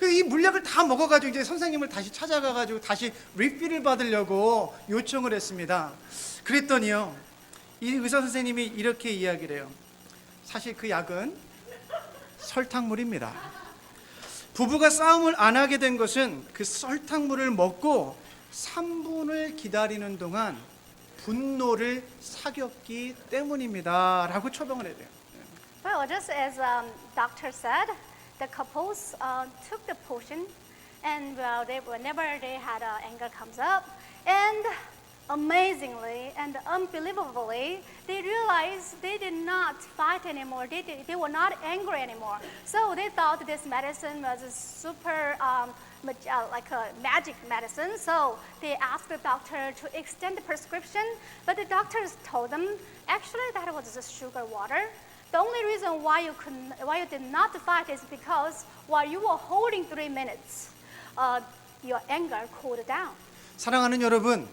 이 물약을 다 먹어가지고 이제 선생님을 다시 찾아가가지고 다시 리필을 받으려고 요청을 했습니다. 그랬더니요, 이 의사 선생님이 이렇게 이야기를 해요. 사실 그 약은 설탕물입니다. 부부가 싸움을 안 하게 된 것은 그 설탕물을 먹고 3분을 기다리는 동안 분노를 사귀었기 때문입니다 라고 처방을 해야 돼요. Well, just as doctor said, the couples took the potion, and whenever they had anger comes up, and amazingly and unbelievably, they realized they did not fight anymore. They were not angry anymore. So they thought this medicine was a super like a magic medicine. So they asked the doctor to extend the prescription, but the doctors told them actually that was just sugar water. The only reason why you did not fight is because while you were holding 3 minutes, your anger cooled down. 사랑하는 여러분,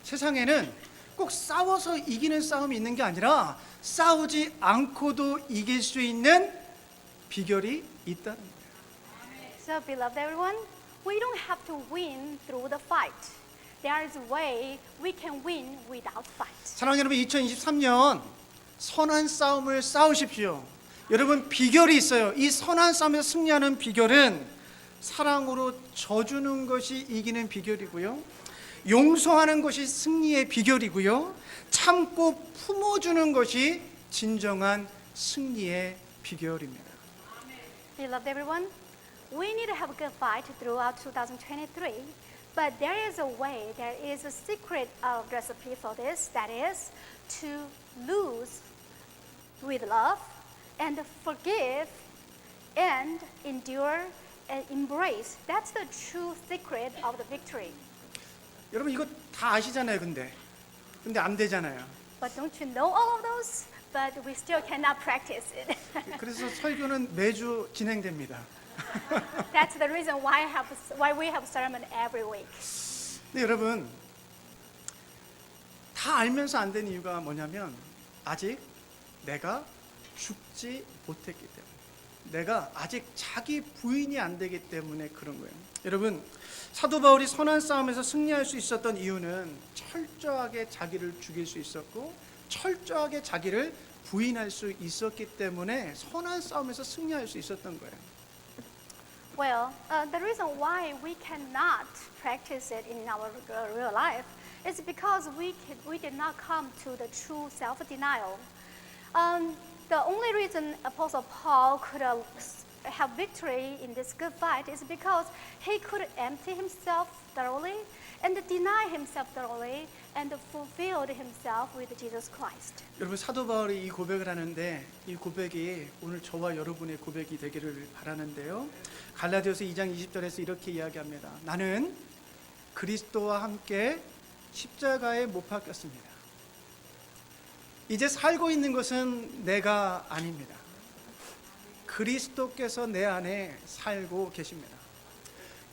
세상에는 꼭 싸워서 이기는 싸움이 있는 게 아니라 싸우지 않고도 이길 수 있는 비결이 있다는 거예요. So, beloved everyone, we don't have to win through the fight. There is a way we can win without fight. 사랑하는 여러분, 2023년 선한 싸움을 싸우십시오. 여러분, 비결이 있어요. 이 선한 싸움에서 승리하는 비결은 사랑으로 져주는 것이 이기는 비결이고요, 용서하는 것이 승리의 비결이고요, 참고 품어주는 것이 진정한 승리의 비결입니다. Beloved everyone, we need to have a good fight throughout 2023. But there is a way, there is a secret recipe for this, that is to lose with love and forgive and endure and embrace. That's the true secret of the victory. 여러분, 이거 다 아시잖아요. 근데 안 되잖아요. But don't you know all of those? But we still cannot practice it. 그래서 설교는 매주 진행됩니다. That's the reason why we have sermon every week. 근데 여러분, 다 알면서 안 되는 이유가 뭐냐면 아직 내가 죽지 못했기 때문에, 내가 아직 자기 부인이 안 되기 때문에 그런 거예요. 여러분, 사도 바울이 선한 싸움에서 승리할 수 있었던 이유는 철저하게 자기를 죽일 수 있었고 철저하게 자기를 부인할 수 있었기 때문에 선한 싸움에서 승리할 수 있었던 거예요. Well, the reason why we cannot practice it in our real life is because we did not come to the true self-denial. The only reason Apostle Paul could have victory in this good fight is because he could empty himself thoroughly and deny himself thoroughly and fulfilled himself with Jesus Christ. 여러분, 사도 바울이 이 고백을 하는데 이 고백이 오늘 저와 여러분의 고백이 되기를 바라는데요, 갈라디아서 2장 20절에서 이렇게 이야기합니다. 나는 그리스도와 함께 십자가에 못 박혔습니다. 이제 살고 있는 것은 내가 아닙니다. 그리스도께서 내 안에 살고 계십니다.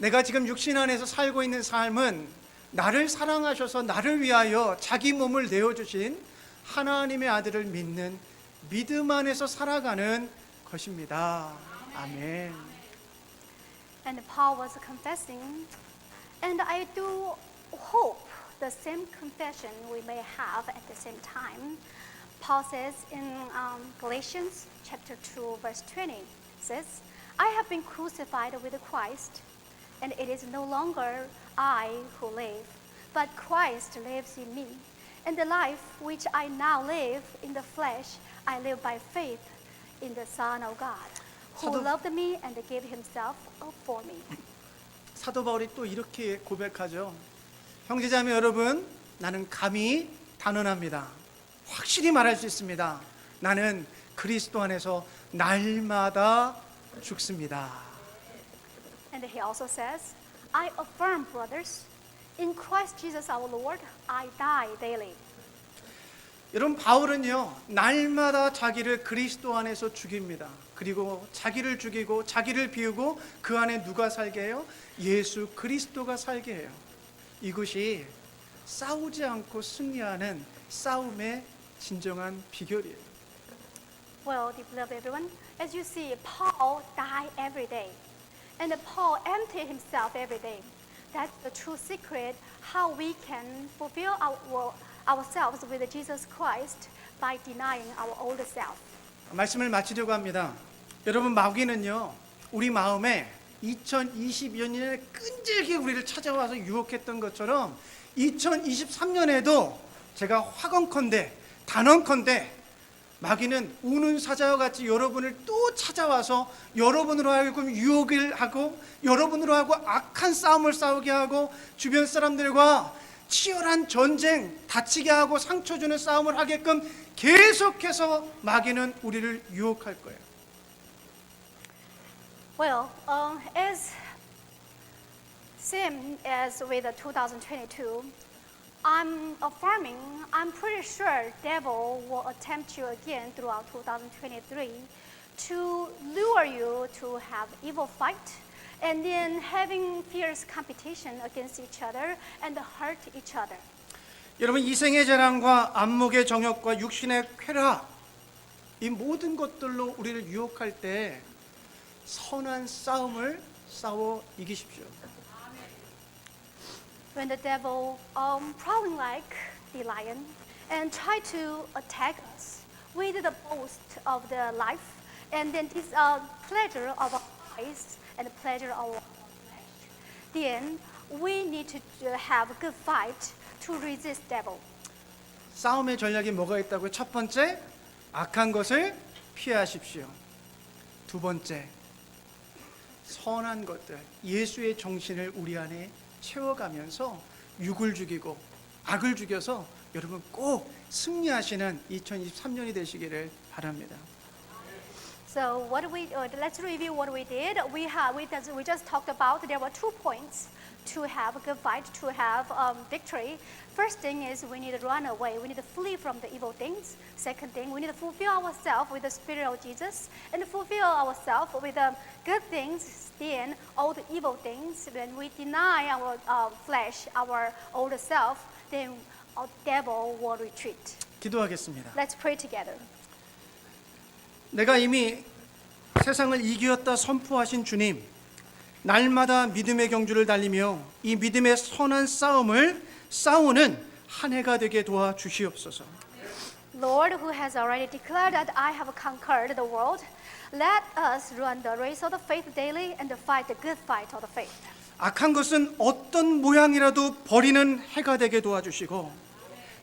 내가 지금 육신 안에서 살고 있는 삶은 나를 사랑하셔서 나를 위하여 자기 몸을 내어주신 하나님의 아들을 믿는 믿음 안에서 살아가는 것입니다. 아멘. And Paul was confessing, and I do hope the same confession we may have at the same time. Paul says in Galatians chapter 2, verse 20, says, I have been crucified with Christ, and it is no longer I who live, but Christ lives in me. And the life which I now live in the flesh, I live by faith in the Son of God, who 사도- loved me and gave himself up for me. 사도 바울이 또 이렇게 고백하죠. 형제자매 여러분, 나는 감히 단언합니다. 확실히 말할 수 있습니다. 나는 그리스도 안에서 날마다 죽습니다. And he also says, I affirm, brothers, in Christ Jesus our Lord, I die daily. 여러분, 바울은요, 날마다 자기를 그리스도 안에서 죽입니다. 그리고 자기를 죽이고 자기를 비우고 그 안에 누가 살게 해요? 예수 그리스도가 살게 해요. 이것이 싸우지 않고 승리하는 싸움의 진정한 비결이에요. Well, dear beloved everyone, as you see, Paul died every day. And Paul emptied himself every day. That's the true secret how we can fulfill ourselves with Jesus Christ by denying our old self. 말씀을 마치려고 합니다. 여러분, 마귀는요, 우리 마음에 2022년에 끈질기게 우리를 찾아와서 유혹했던 것처럼 2023년에도 제가 확언컨대 단언컨대 마귀는 우는 사자와 같이 여러분을 또 찾아와서 여러분으로 하여금 유혹을 하고 여러분으로 하고 악한 싸움을 싸우게 하고 주변 사람들과 치열한 전쟁, 다치게 하고 상처 주는 싸움을 하게끔 계속해서 마귀는 우리를 유혹할 거예요. Well, as same as with 2022, I'm affirming, I'm pretty sure devil will attempt you again throughout 2023 to lure you to have evil fight and then having fierce competition against each other and hurt each other. 여러분, 이생의 재랑과 안목의 정욕과 육신의 쾌락, 이 모든 것들로 우리를 유혹할 때 선한 싸움을 싸워 이기십시오. When the devil prowling like the lion and try to attack us with the boast of the life and then this pleasure of our eyes and the pleasure of our flesh, then we need to have a good fight to resist devil. 싸움의 전략이 뭐가 있다고요? 첫 번째, 악한 것을 피하십시오. 두 번째, 선한 것들, 예수의 정신을 우리 안에 채워가면서 육을 죽이고 악을 죽여서 여러분 꼭 승리하시는 2023년이 되시기를 바랍니다. So let's review what we did. We just talked about there were 2 points to have a good fight, to have victory. First thing is we need to run away. We need to flee from the evil things. Second thing, we need to fulfill ourselves with the Spirit of Jesus and fulfill ourselves with the good things. Then all the evil things. When we deny our flesh, our old self, then our devil will retreat. 기도하겠습니다. Let's pray together. 내가 이미 세상을 이기었다 선포하신 주님, 날마다 믿음의 경주를 달리며 이 믿음의 선한 싸움을 싸우는 한 해가 되게 도와 주시옵소서. Lord, who has already declared that I have conquered the world, let us run the race of the faith daily and fight the good fight of the faith. 악한 것은 어떤 모양이라도 버리는 해가 되게 도와주시고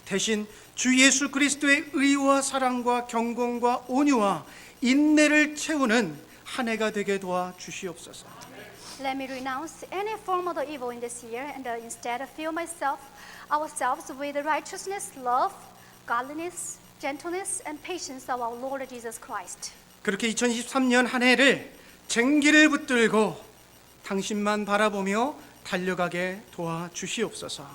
대신 주 예수 그리스도의 의와 사랑과 경건과 온유와 인내를 채우는 한 해가 되게 도와 주시옵소서. Let me renounce any form of the evil in this year and instead fill ourselves with the righteousness, love, godliness, gentleness, and patience of our Lord Jesus Christ. 그렇게 2023년 한 해를 쟁기를 붙들고 당신만 바라보며 달려가게 도와 주시옵소서.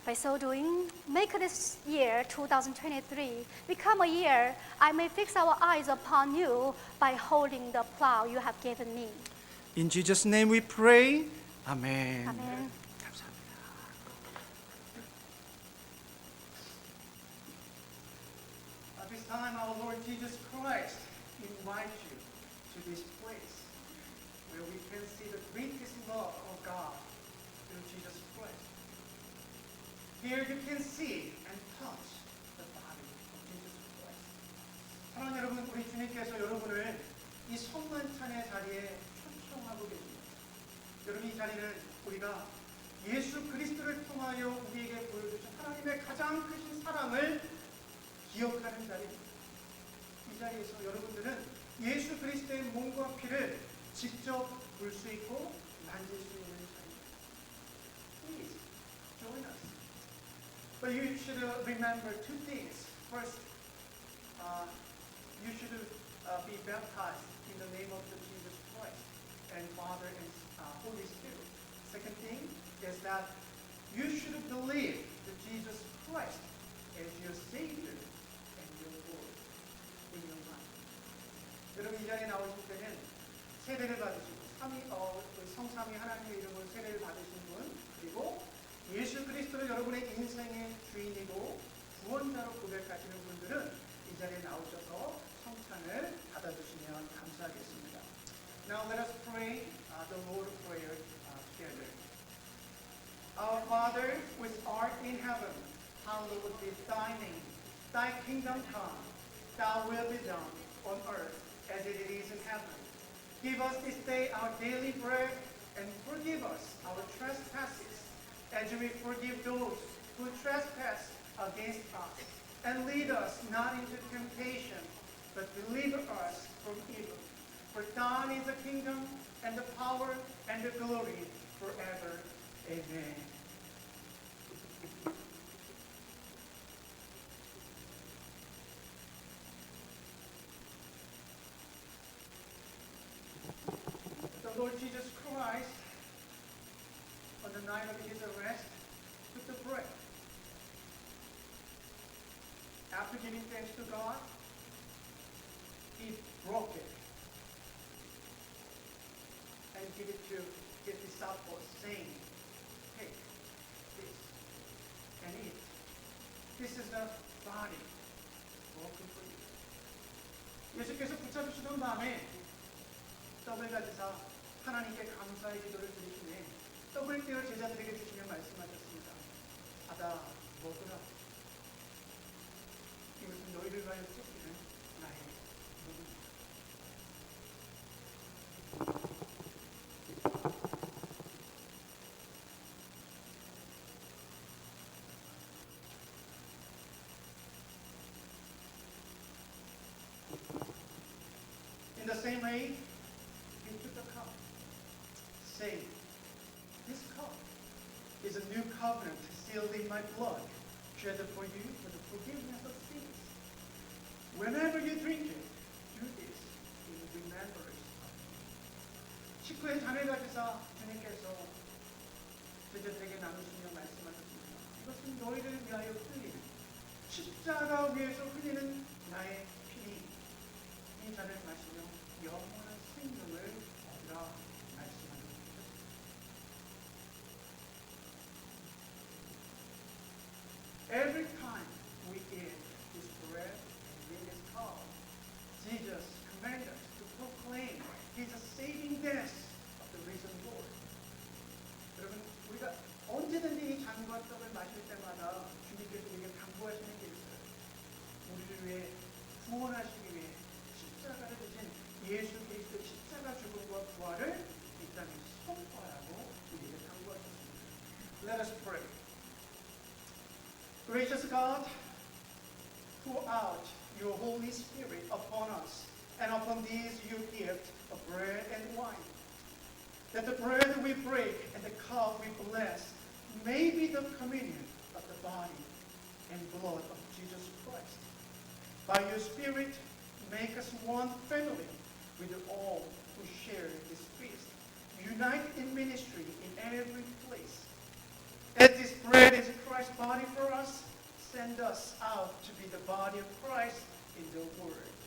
By so doing, make this year 2023 become a year I may fix our eyes upon you by holding the plow you have given me. In Jesus' name we pray. 아멘. 아멘. 감사합니다. At this time, our Lord Jesus Christ invites you to this place where we can see the greatest love of God through Jesus Christ. Here you can see and touch the body of Jesus Christ. 사랑하는 여러분, 우리 주님께서 여러분을 이 성만찬의 자리에 초청하고 계십니다. 여러분, 이 자리는 우리가 예수 그리스도를 통하여 우리에게 보여주신 하나님의 가장 크신 사랑을 기억하는 자리입니다. 이 자리에서 여러분들은 예수 그리스도의 몸과 피를 직접 볼 수 있고 만질 수 있는 자리입니다. Please join us. But you should remember two things. First, you should be baptized in the name of the Jesus Christ and Father and Holy Spirit. Second thing is that you should believe that Jesus Christ as your Savior and your Lord in your life. 여러분, 이 자리에 나오실 때는 세례를 받으시고 성삼위 하나님의 이름으로 세례를 받으신 분, 그리고 예수 그리스도를 여러분의 인생의 주인이고 구원자로 고백하시는 분들은 이 자리에 나오셔서 성찬을 받아주시면 감사하겠습니다. Now let us pray the Lord's Prayer together. Our Father, which art in heaven, hallowed be thy name. Thy kingdom come, thy will be done on earth as it is in heaven. Give us this day our daily bread, and forgive us our trespasses, as we forgive those who trespass against us. And lead us not into temptation, but deliver us from evil. For thine is the kingdom, and the power, and the glory, forever. Amen. The Lord Jesus Christ, on the night of his arrest, took the bread. After giving thanks to God, he broke it and gave it to his disciples, saying, "Take this and eat. This is the body broken for you." 예수께서 붙잡으시던 밤에 떡을 가지사 하나님께 감사의 기도를 드리시네 떡을 떼어 제자들에게 주시며 말씀하셨습니다. 받아 먹으라. 이것은 너희를 위하여 찢기는 나의 몸입니다. In the same way, he took the cup, saying, "This cup is a new covenant sealed in my blood, shed for you for the forgiveness of sins. Whenever you drink it, do this in remembrance of me." 식구의 잔을 가지사 주님께서 제자들에게 나누시며 말씀하셨습니다. 이것은 너희를 위하여 흘리는 십자가 위에서 흘리는 나의 피니, 이 잔을 마시며 영원한 생명을 얻으라 말씀하셨습니다. Every time we eat this bread and drink this cup, Jesus commands us to proclaim His saving death of the risen Lord. 여러분, 우리가 언제든지 이 잔과 떡을 마실 때마다 주님께서 우리에게 당부하시는 게 있어요. 우리를 위해 구원하시기 위해 십자가를 지신 예수 그리스도의 십자가 죽음과 부활을 이 땅에 선포하라고 우리에게 당부하셨습니다. Let us pray. Gracious God, pour out your Holy Spirit upon us and upon these your gift of bread and wine. That the bread we break and the cup we bless may be the communion of the body and blood of Jesus Christ. By your Spirit, make us one family with all who share this feast. Unite in ministry in every place. As this bread is Christ's body for us, send us out to be the body of Christ in the world.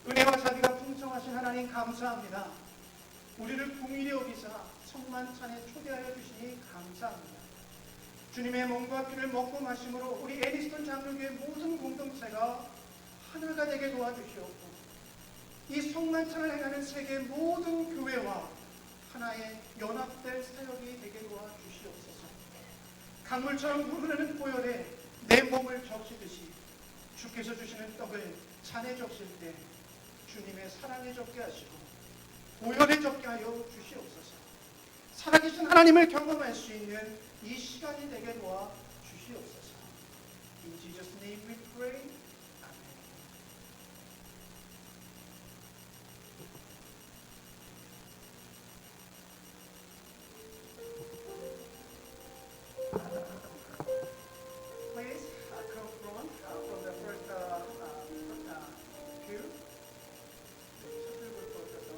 은혜와 자비가 풍성하신 하나님 감사합니다. 우리를 궁일이 여기사 성만찬에 초대하여 주시니 감사합니다. 주님의 몸과 피를 먹고 마심으로 우리 애니스턴 장로교회 모든 공동체가 하나가 되게 도와주시옵고 이 성만찬을 행하는 세계 모든 교회와 하나의 연합될 사역이 되게 도와주시옵소서. 강물처럼 흐르는 보혈에 내 몸을 적시듯이 주께서 주시는 떡을 잔에 적실 때 주님의 사랑에 적게 하시고 보혈에 적게 하여 주시옵소서. 살아계신 하나님을 경험할 수 있는 이 시간이 되게 도와 주시옵소서. In Jesus' name we pray. 아멘. Please come front from the first pew. 첫 줄부터 오셔서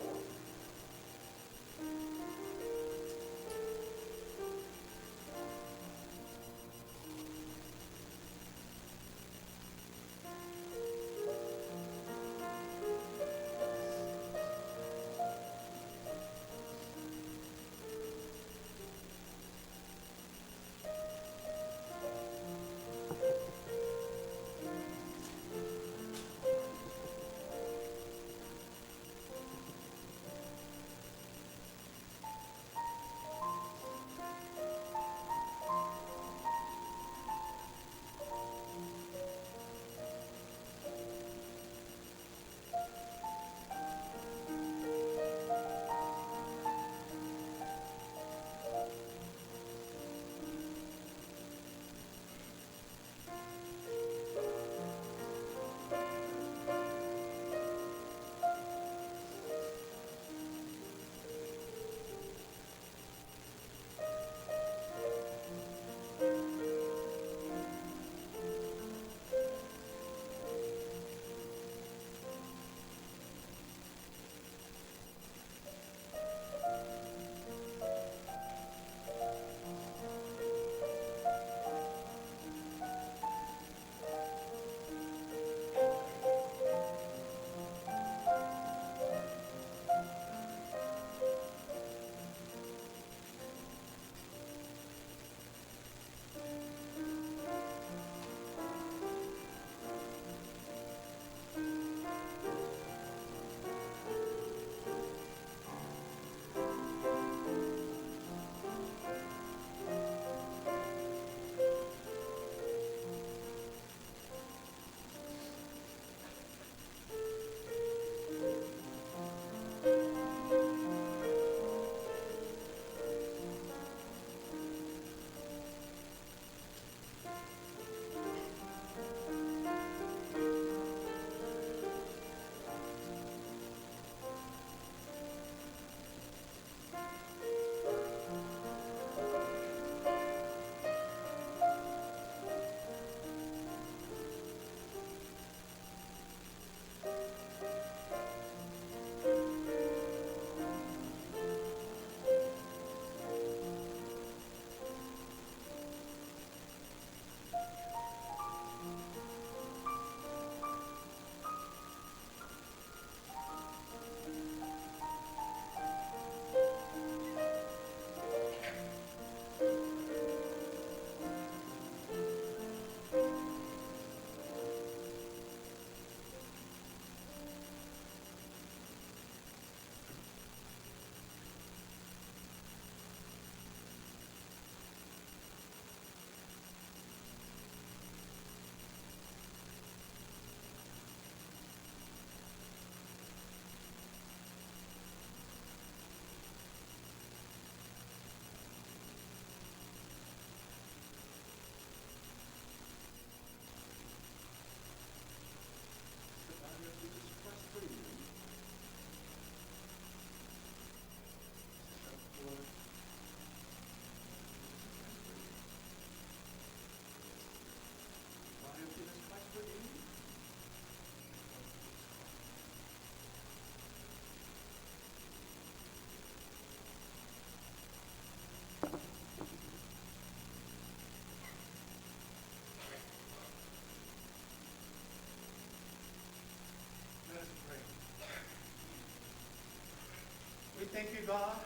thank you, God,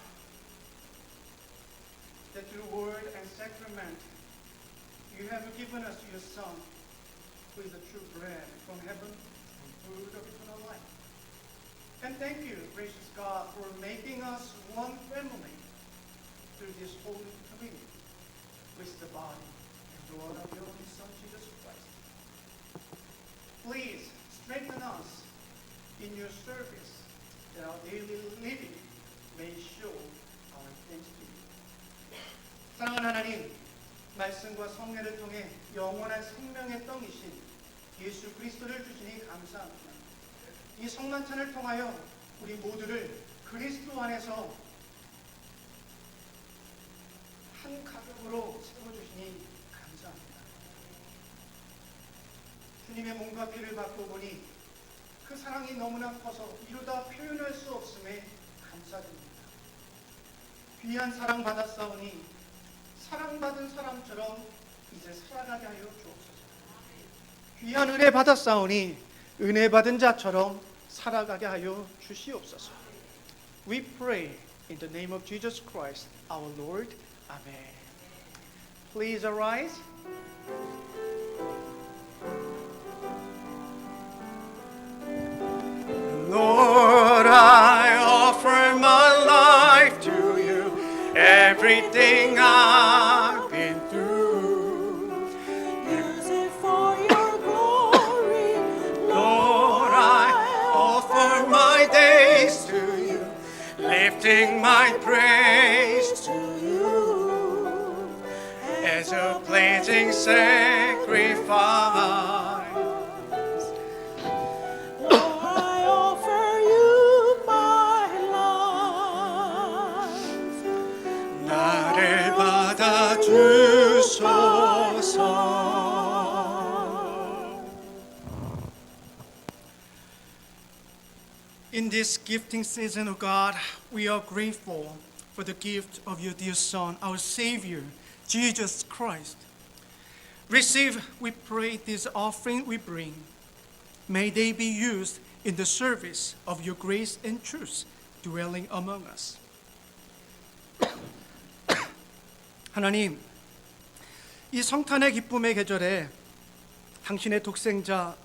that through word and sacrament, you have given us your Son, who is the true bread from heaven and food of eternal life. And thank you, gracious God, for making us one family through this holy communion, which is the body and blood of your only Son, Jesus Christ. Please strengthen us in your service, that our daily living may show our thanks to you. 사랑하는 하나님, 말씀과 성례를 통해 영원한 생명의 떡이신 예수 그리스도를 주시니 감사합니다. 이 성만찬을 통하여 우리 모두를 그리스도 안에서 한 가족으로 세워주시니 감사합니다. 주님의 몸과 피를 받고 보니 그 사랑이 너무나 커서 이루다 표현할 수 없음에 감사드립니다. 귀한 사랑 받았사오니 사랑받은 사람처럼 이제 살아가게 하여 주옵소서. 귀한 은혜 받았사오니 은혜 받은 자처럼 살아가게 하여 주시옵소서. We pray in the name of Jesus Christ, our Lord. Amen. Please arise. Lord, I offer my life to you, everything I've been through. Use it for your glory, Lord, I offer my days to you, lifting my praise to you as a pleasing sacrifice. Lord, I offer you my life. 나를 받아주소서. In this gifting season, O God, we are grateful for the gift of your dear Son, our Savior, Jesus Christ. Receive, we pray, this offering we bring. May they be used in the service of your grace and truth dwelling among us. 하나님, 이 성탄의 기쁨의 계절에 당신의 독생자,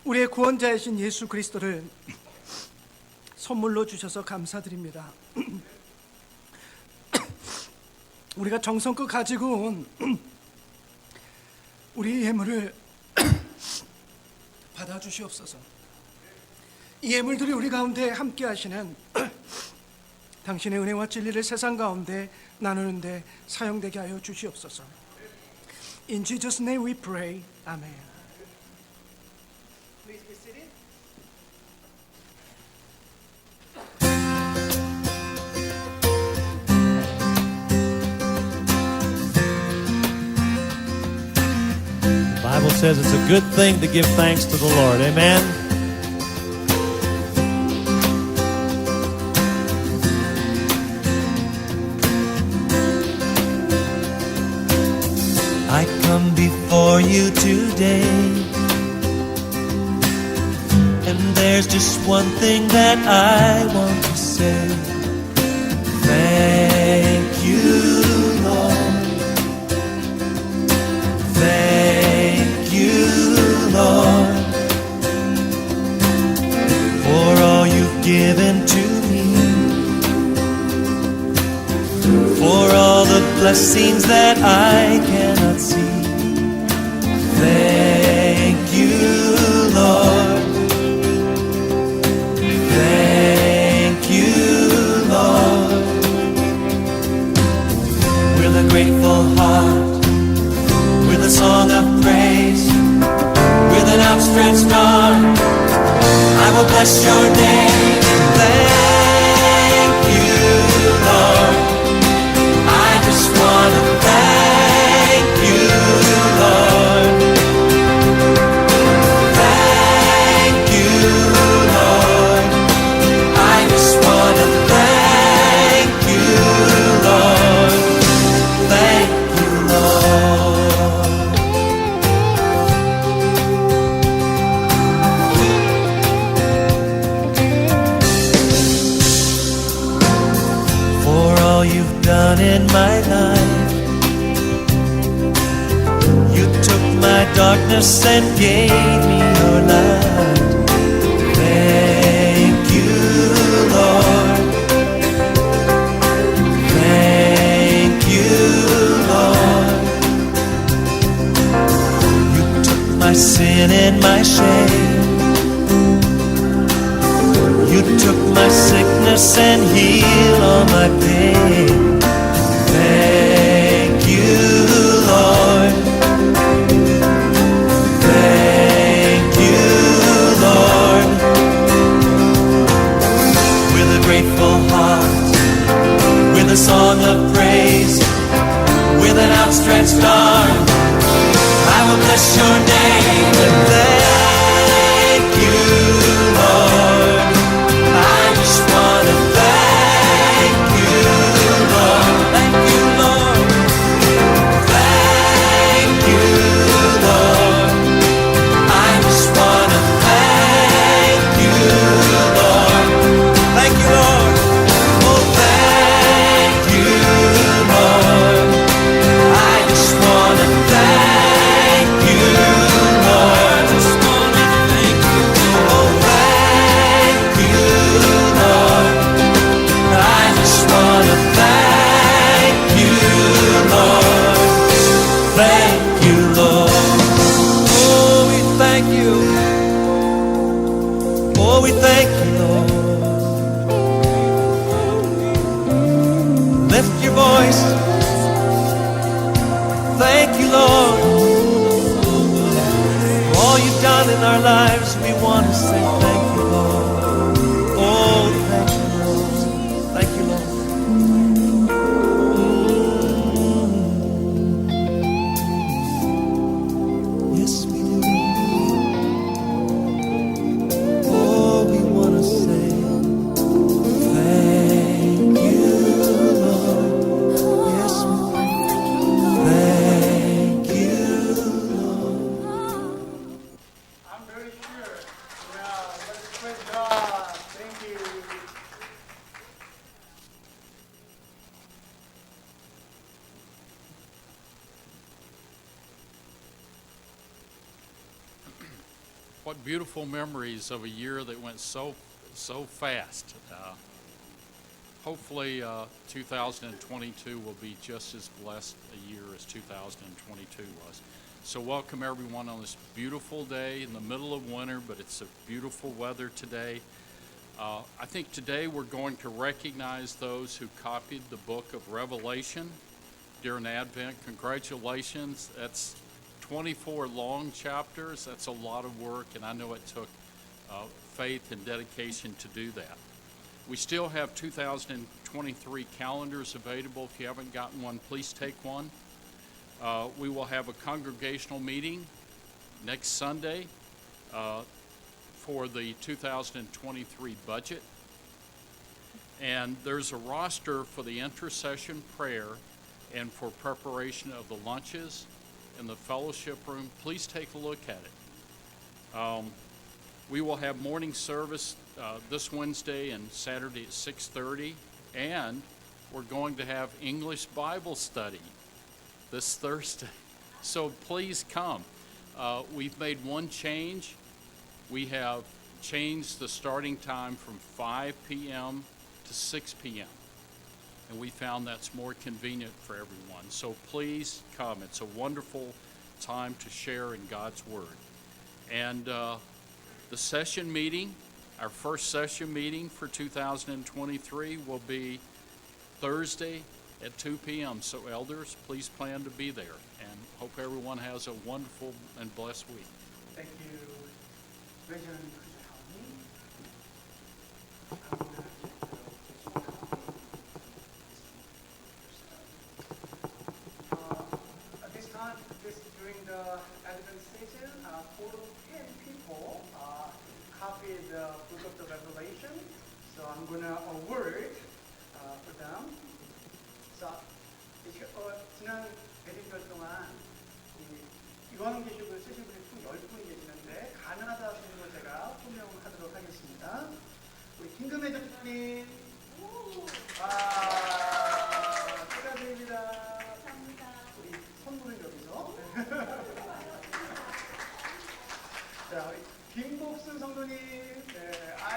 우리의 구원자이신 예수 그리스도를 선물로 주셔서 감사드립니다. 우리가 정성껏 가지고 온 우리 예물을 받아주시옵소서. 이 예물들이 우리 가운데 함께 하시는 당신의 은혜와 진리를 세상 가운데 나누는데 사용되게 하여 주시옵소서. In Jesus' name we pray. Amen. Please be seated. The Bible says it's a good thing to give thanks to the Lord. Amen. I come before you today, and there's just one thing that I want to say. Thank you, Lord. Thank you, Lord, for all you've given to me, for all the blessings that I cannot see. Thank you, Lord. Thank you, Lord. With a grateful heart, with a song of praise, with an outstretched arm, I will bless your name. Thank you, Lord. I just want to thank you, Lord. Thank you, Lord. I just want to thank you, Lord. Thank you, Lord. done in my life. You took my darkness and gave me your light. Thank you, Lord. Thank you, Lord. You took my sin and my shame. You took my sickness and healed all my pain. Thank you, Lord. Thank you, Lord. With a grateful heart, with a song of praise, with an outstretched arm, I will bless your name and thank you, Lord. I just want to thank you, Lord. Thank you, Lord. Thank you, Lord. I just want to thank you, Lord. Thank you, Lord. Oh, thank you, Lord. I just want to thank you, Lord. Just want to thank you. Oh, thank you, Lord. I just want to thank you, Lord. Thank you, Lord. Oh, we thank you. Oh, we thank you, Lord. Lift your voice. Thank you, Lord. For all you've done in our lives, we want to say thank you, Lord. Oh, thank you, Lord. Thank you, Lord. Yes, we do. Oh, we want to say thank you, Lord. Yes, we do. Thank you, Lord. I'm very sure. Yeah, let's praise God. Thank you. What beautiful memories of a year that went so fast. Hopefully 2022 will be just as blessed a year as 2022 was. So welcome everyone on this beautiful day in the middle of winter, but it's a beautiful weather today. I think today we're going to recognize those who copied the book of Revelation during Advent. Congratulations. That's 24 long chapters. That's a lot of work, and I know it took faith and dedication to do that. We still have 2023 calendars available. If you haven't gotten one, please take one. We will have a congregational meeting next Sunday for the 2023 budget. And there's a roster for the intercession prayer and for preparation of the lunches in the fellowship room. Please take a look at it. We will have morning service this Wednesday and Saturday at 6:30, and we're going to have English Bible study this Thursday. So please come. We've made one change. We have changed the starting time from 5 p.m. to 6 p.m. And we found that's more convenient for everyone. So please come. It's a wonderful time to share in God's Word. And the session meeting, our first session meeting for 2023 will be Thursday at 2 p.m. So elders, please plan to be there. And hope everyone has a wonderful and blessed week. Thank you. Reverend At this time, during the Advent season, 4 to 10 people copied the book of the Revelation. So I'm going to award for them. So 지난 대림절 동안 요한계시록을 쓰신 분이 총 10분이 계시는데 가능하다 하시는 걸 제가 호명하도록 하겠습니다. 우리 김금혜 전사님. 와,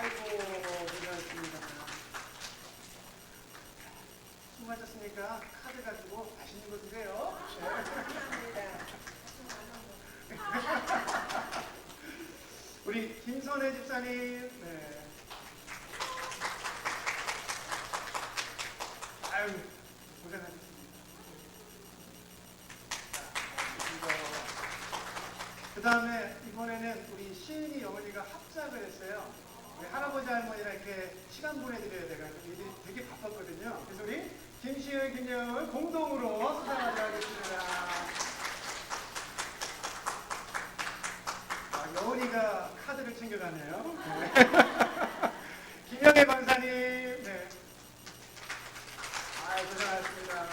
아이고, 고생하셨습니다. 수고하셨으니까 카드 가지고 맛있는 거 드세요. 우리 김선혜 집사님, 네. 아유, 고생하셨습니다. 그 다음에 이번에는 우리 시은이 어머니가 합작을 했어요. 우리 할아버지 할머니랑 이렇게 시간 보내드려야 돼가지고 이들이 되게 바빴거든요. 그래서 우리 김시은, 김영을 공동으로 수상하도록 하겠습니다. 아, 여운이가 카드를 챙겨가네요. 네. 김영애 권사님, 네. 아, 고생하셨습니다.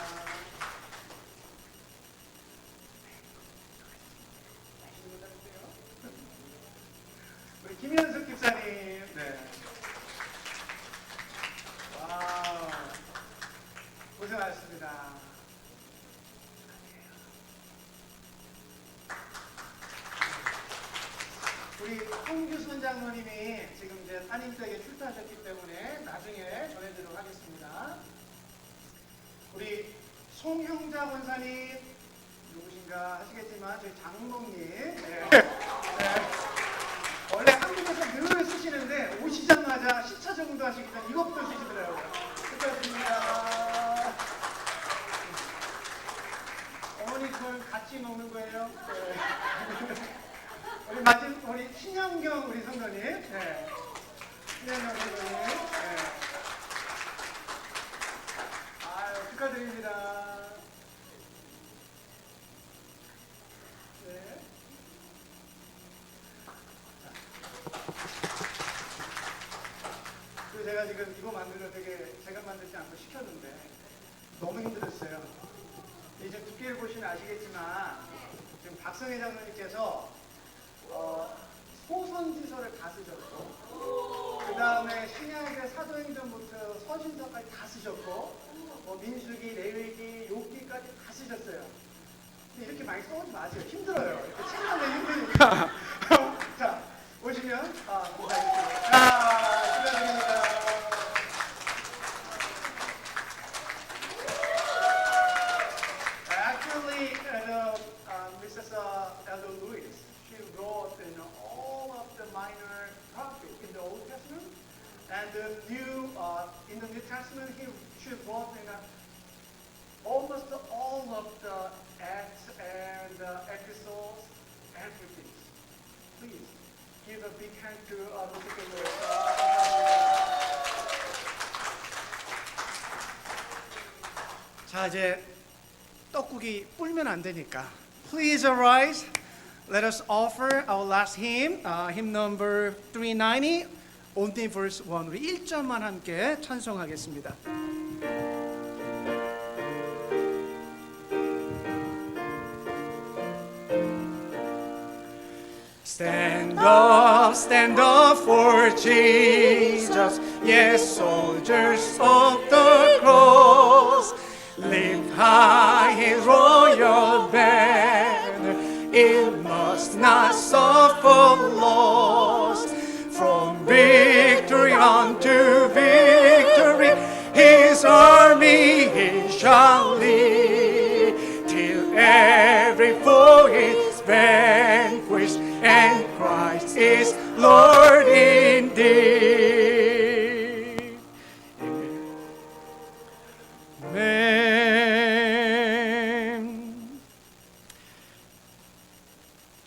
우리 김현숙 집사님, 네. 와우. 고생하셨습니다. 우리 홍규순 장로님이 지금 이제 따님댁에 출타하셨기 때문에 나중에 전해드리도록 하겠습니다. 우리 송형자 권사님, 누구신가 하시겠지만 저희 장로님, 네. 네. 원래 한국에서 늘 쓰시는데 오시자마자 10차 정도 하시기 때문에 이것부터 쓰시더라고요. 수고하셨습니다. 어머니 그걸 같이 먹는 거예요? 네. 우리 신영경 우리 성도님, 네. 신영경 성도님, 네. 아유, 축하드립니다. 네. 그리고 제가 지금 이거 만들어 되게 제가 만들지 않고 시켰는데 너무 힘들었어요. 이제 두께를 보시면 아시겠지만 지금 박성혜 장로님께서 소선지서를 다 쓰셨고 그 다음에 신약의 사도행전부터 서신서까지 다 쓰셨고 민수기, 레위기, 욥기까지 다 쓰셨어요. 근데 이렇게 많이 써오지 마세요. 힘들어요. 이렇게 책임을 힘드니까. 자, 오시면 감사하겠습니다. 자, 축하드립니다. Actually, Mrs. Elder Lewis, she wrote all of the minor prophets in the Old Testament, and in the New Testament, she wrote almost all of the Acts and epistles, everything. Please give a big hand to Mrs. Lewis. 자, 이제 떡국이 불면 안 되니까. Please arise. Let us offer our last hymn, hymn number 390, only verse 1. 우리 1절만 함께 찬송하겠습니다. Stand up for Jesus, yes, soldiers of the cross. Lift high his royal banner, it must not suffer loss. From victory unto victory, his army he shall lead, till every foe is vanquished, and Christ is Lord indeed. Amen.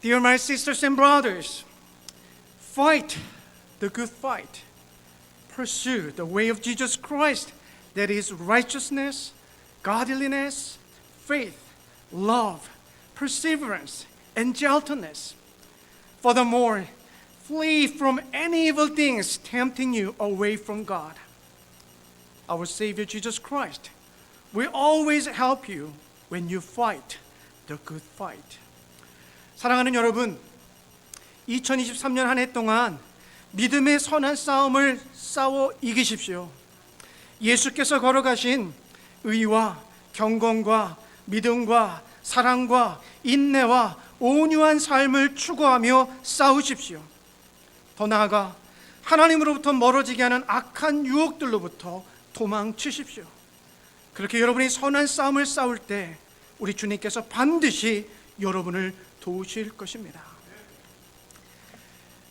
Dear my sisters and brothers, fight the good fight. Pursue the way of Jesus Christ, that is righteousness, godliness, faith, love, perseverance, and gentleness. Furthermore, flee from any evil things tempting you away from God. Our Savior Jesus Christ will always help you when you fight the good fight. 사랑하는 여러분, 2023년 한 해 동안 믿음의 선한 싸움을 싸워 이기십시오. 예수께서 걸어가신 의와 경건과 믿음과 사랑과 인내와 온유한 삶을 추구하며 싸우십시오. 더 나아가 하나님으로부터 멀어지게 하는 악한 유혹들로부터 도망치십시오. 그렇게 여러분이 선한 싸움을 싸울 때 우리 주님께서 반드시 여러분을 도우실 것입니다.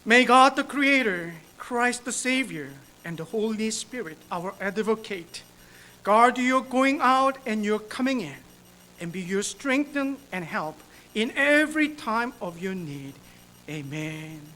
May God the Creator, Christ the Savior, and the Holy Spirit, our advocate, guard your going out and your coming in, and be your strength and help in every time of your need. Amen.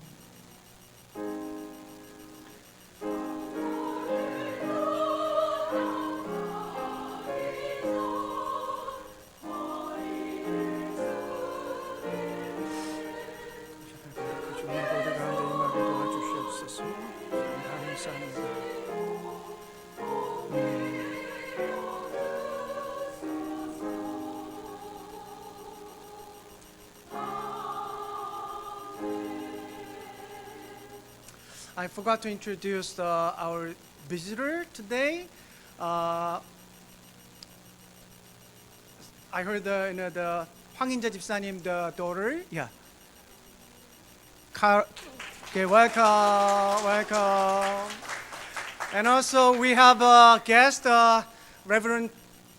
I forgot to introduce our visitor today. I heard the 황인자 집사님, the daughter. Yeah. Okay, welcome. And also we have a guest, Reverend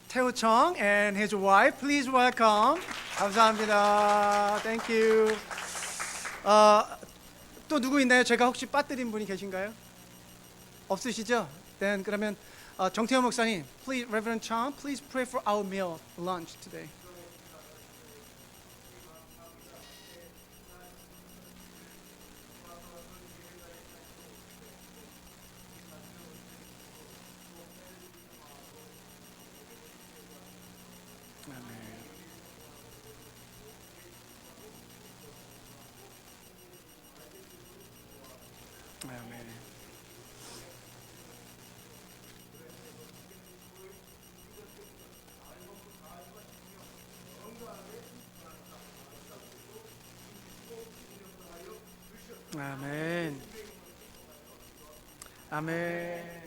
Teo Chung and his wife. Please welcome. 감사합니다. Thank you. 또 누구 있나요? 제가 혹시 빠뜨린 분이 계신가요? 없으시죠? Then 그러면 정태호 목사님, please, Reverend Chung, please pray for our meal, lunch today. 아멘. 아멘.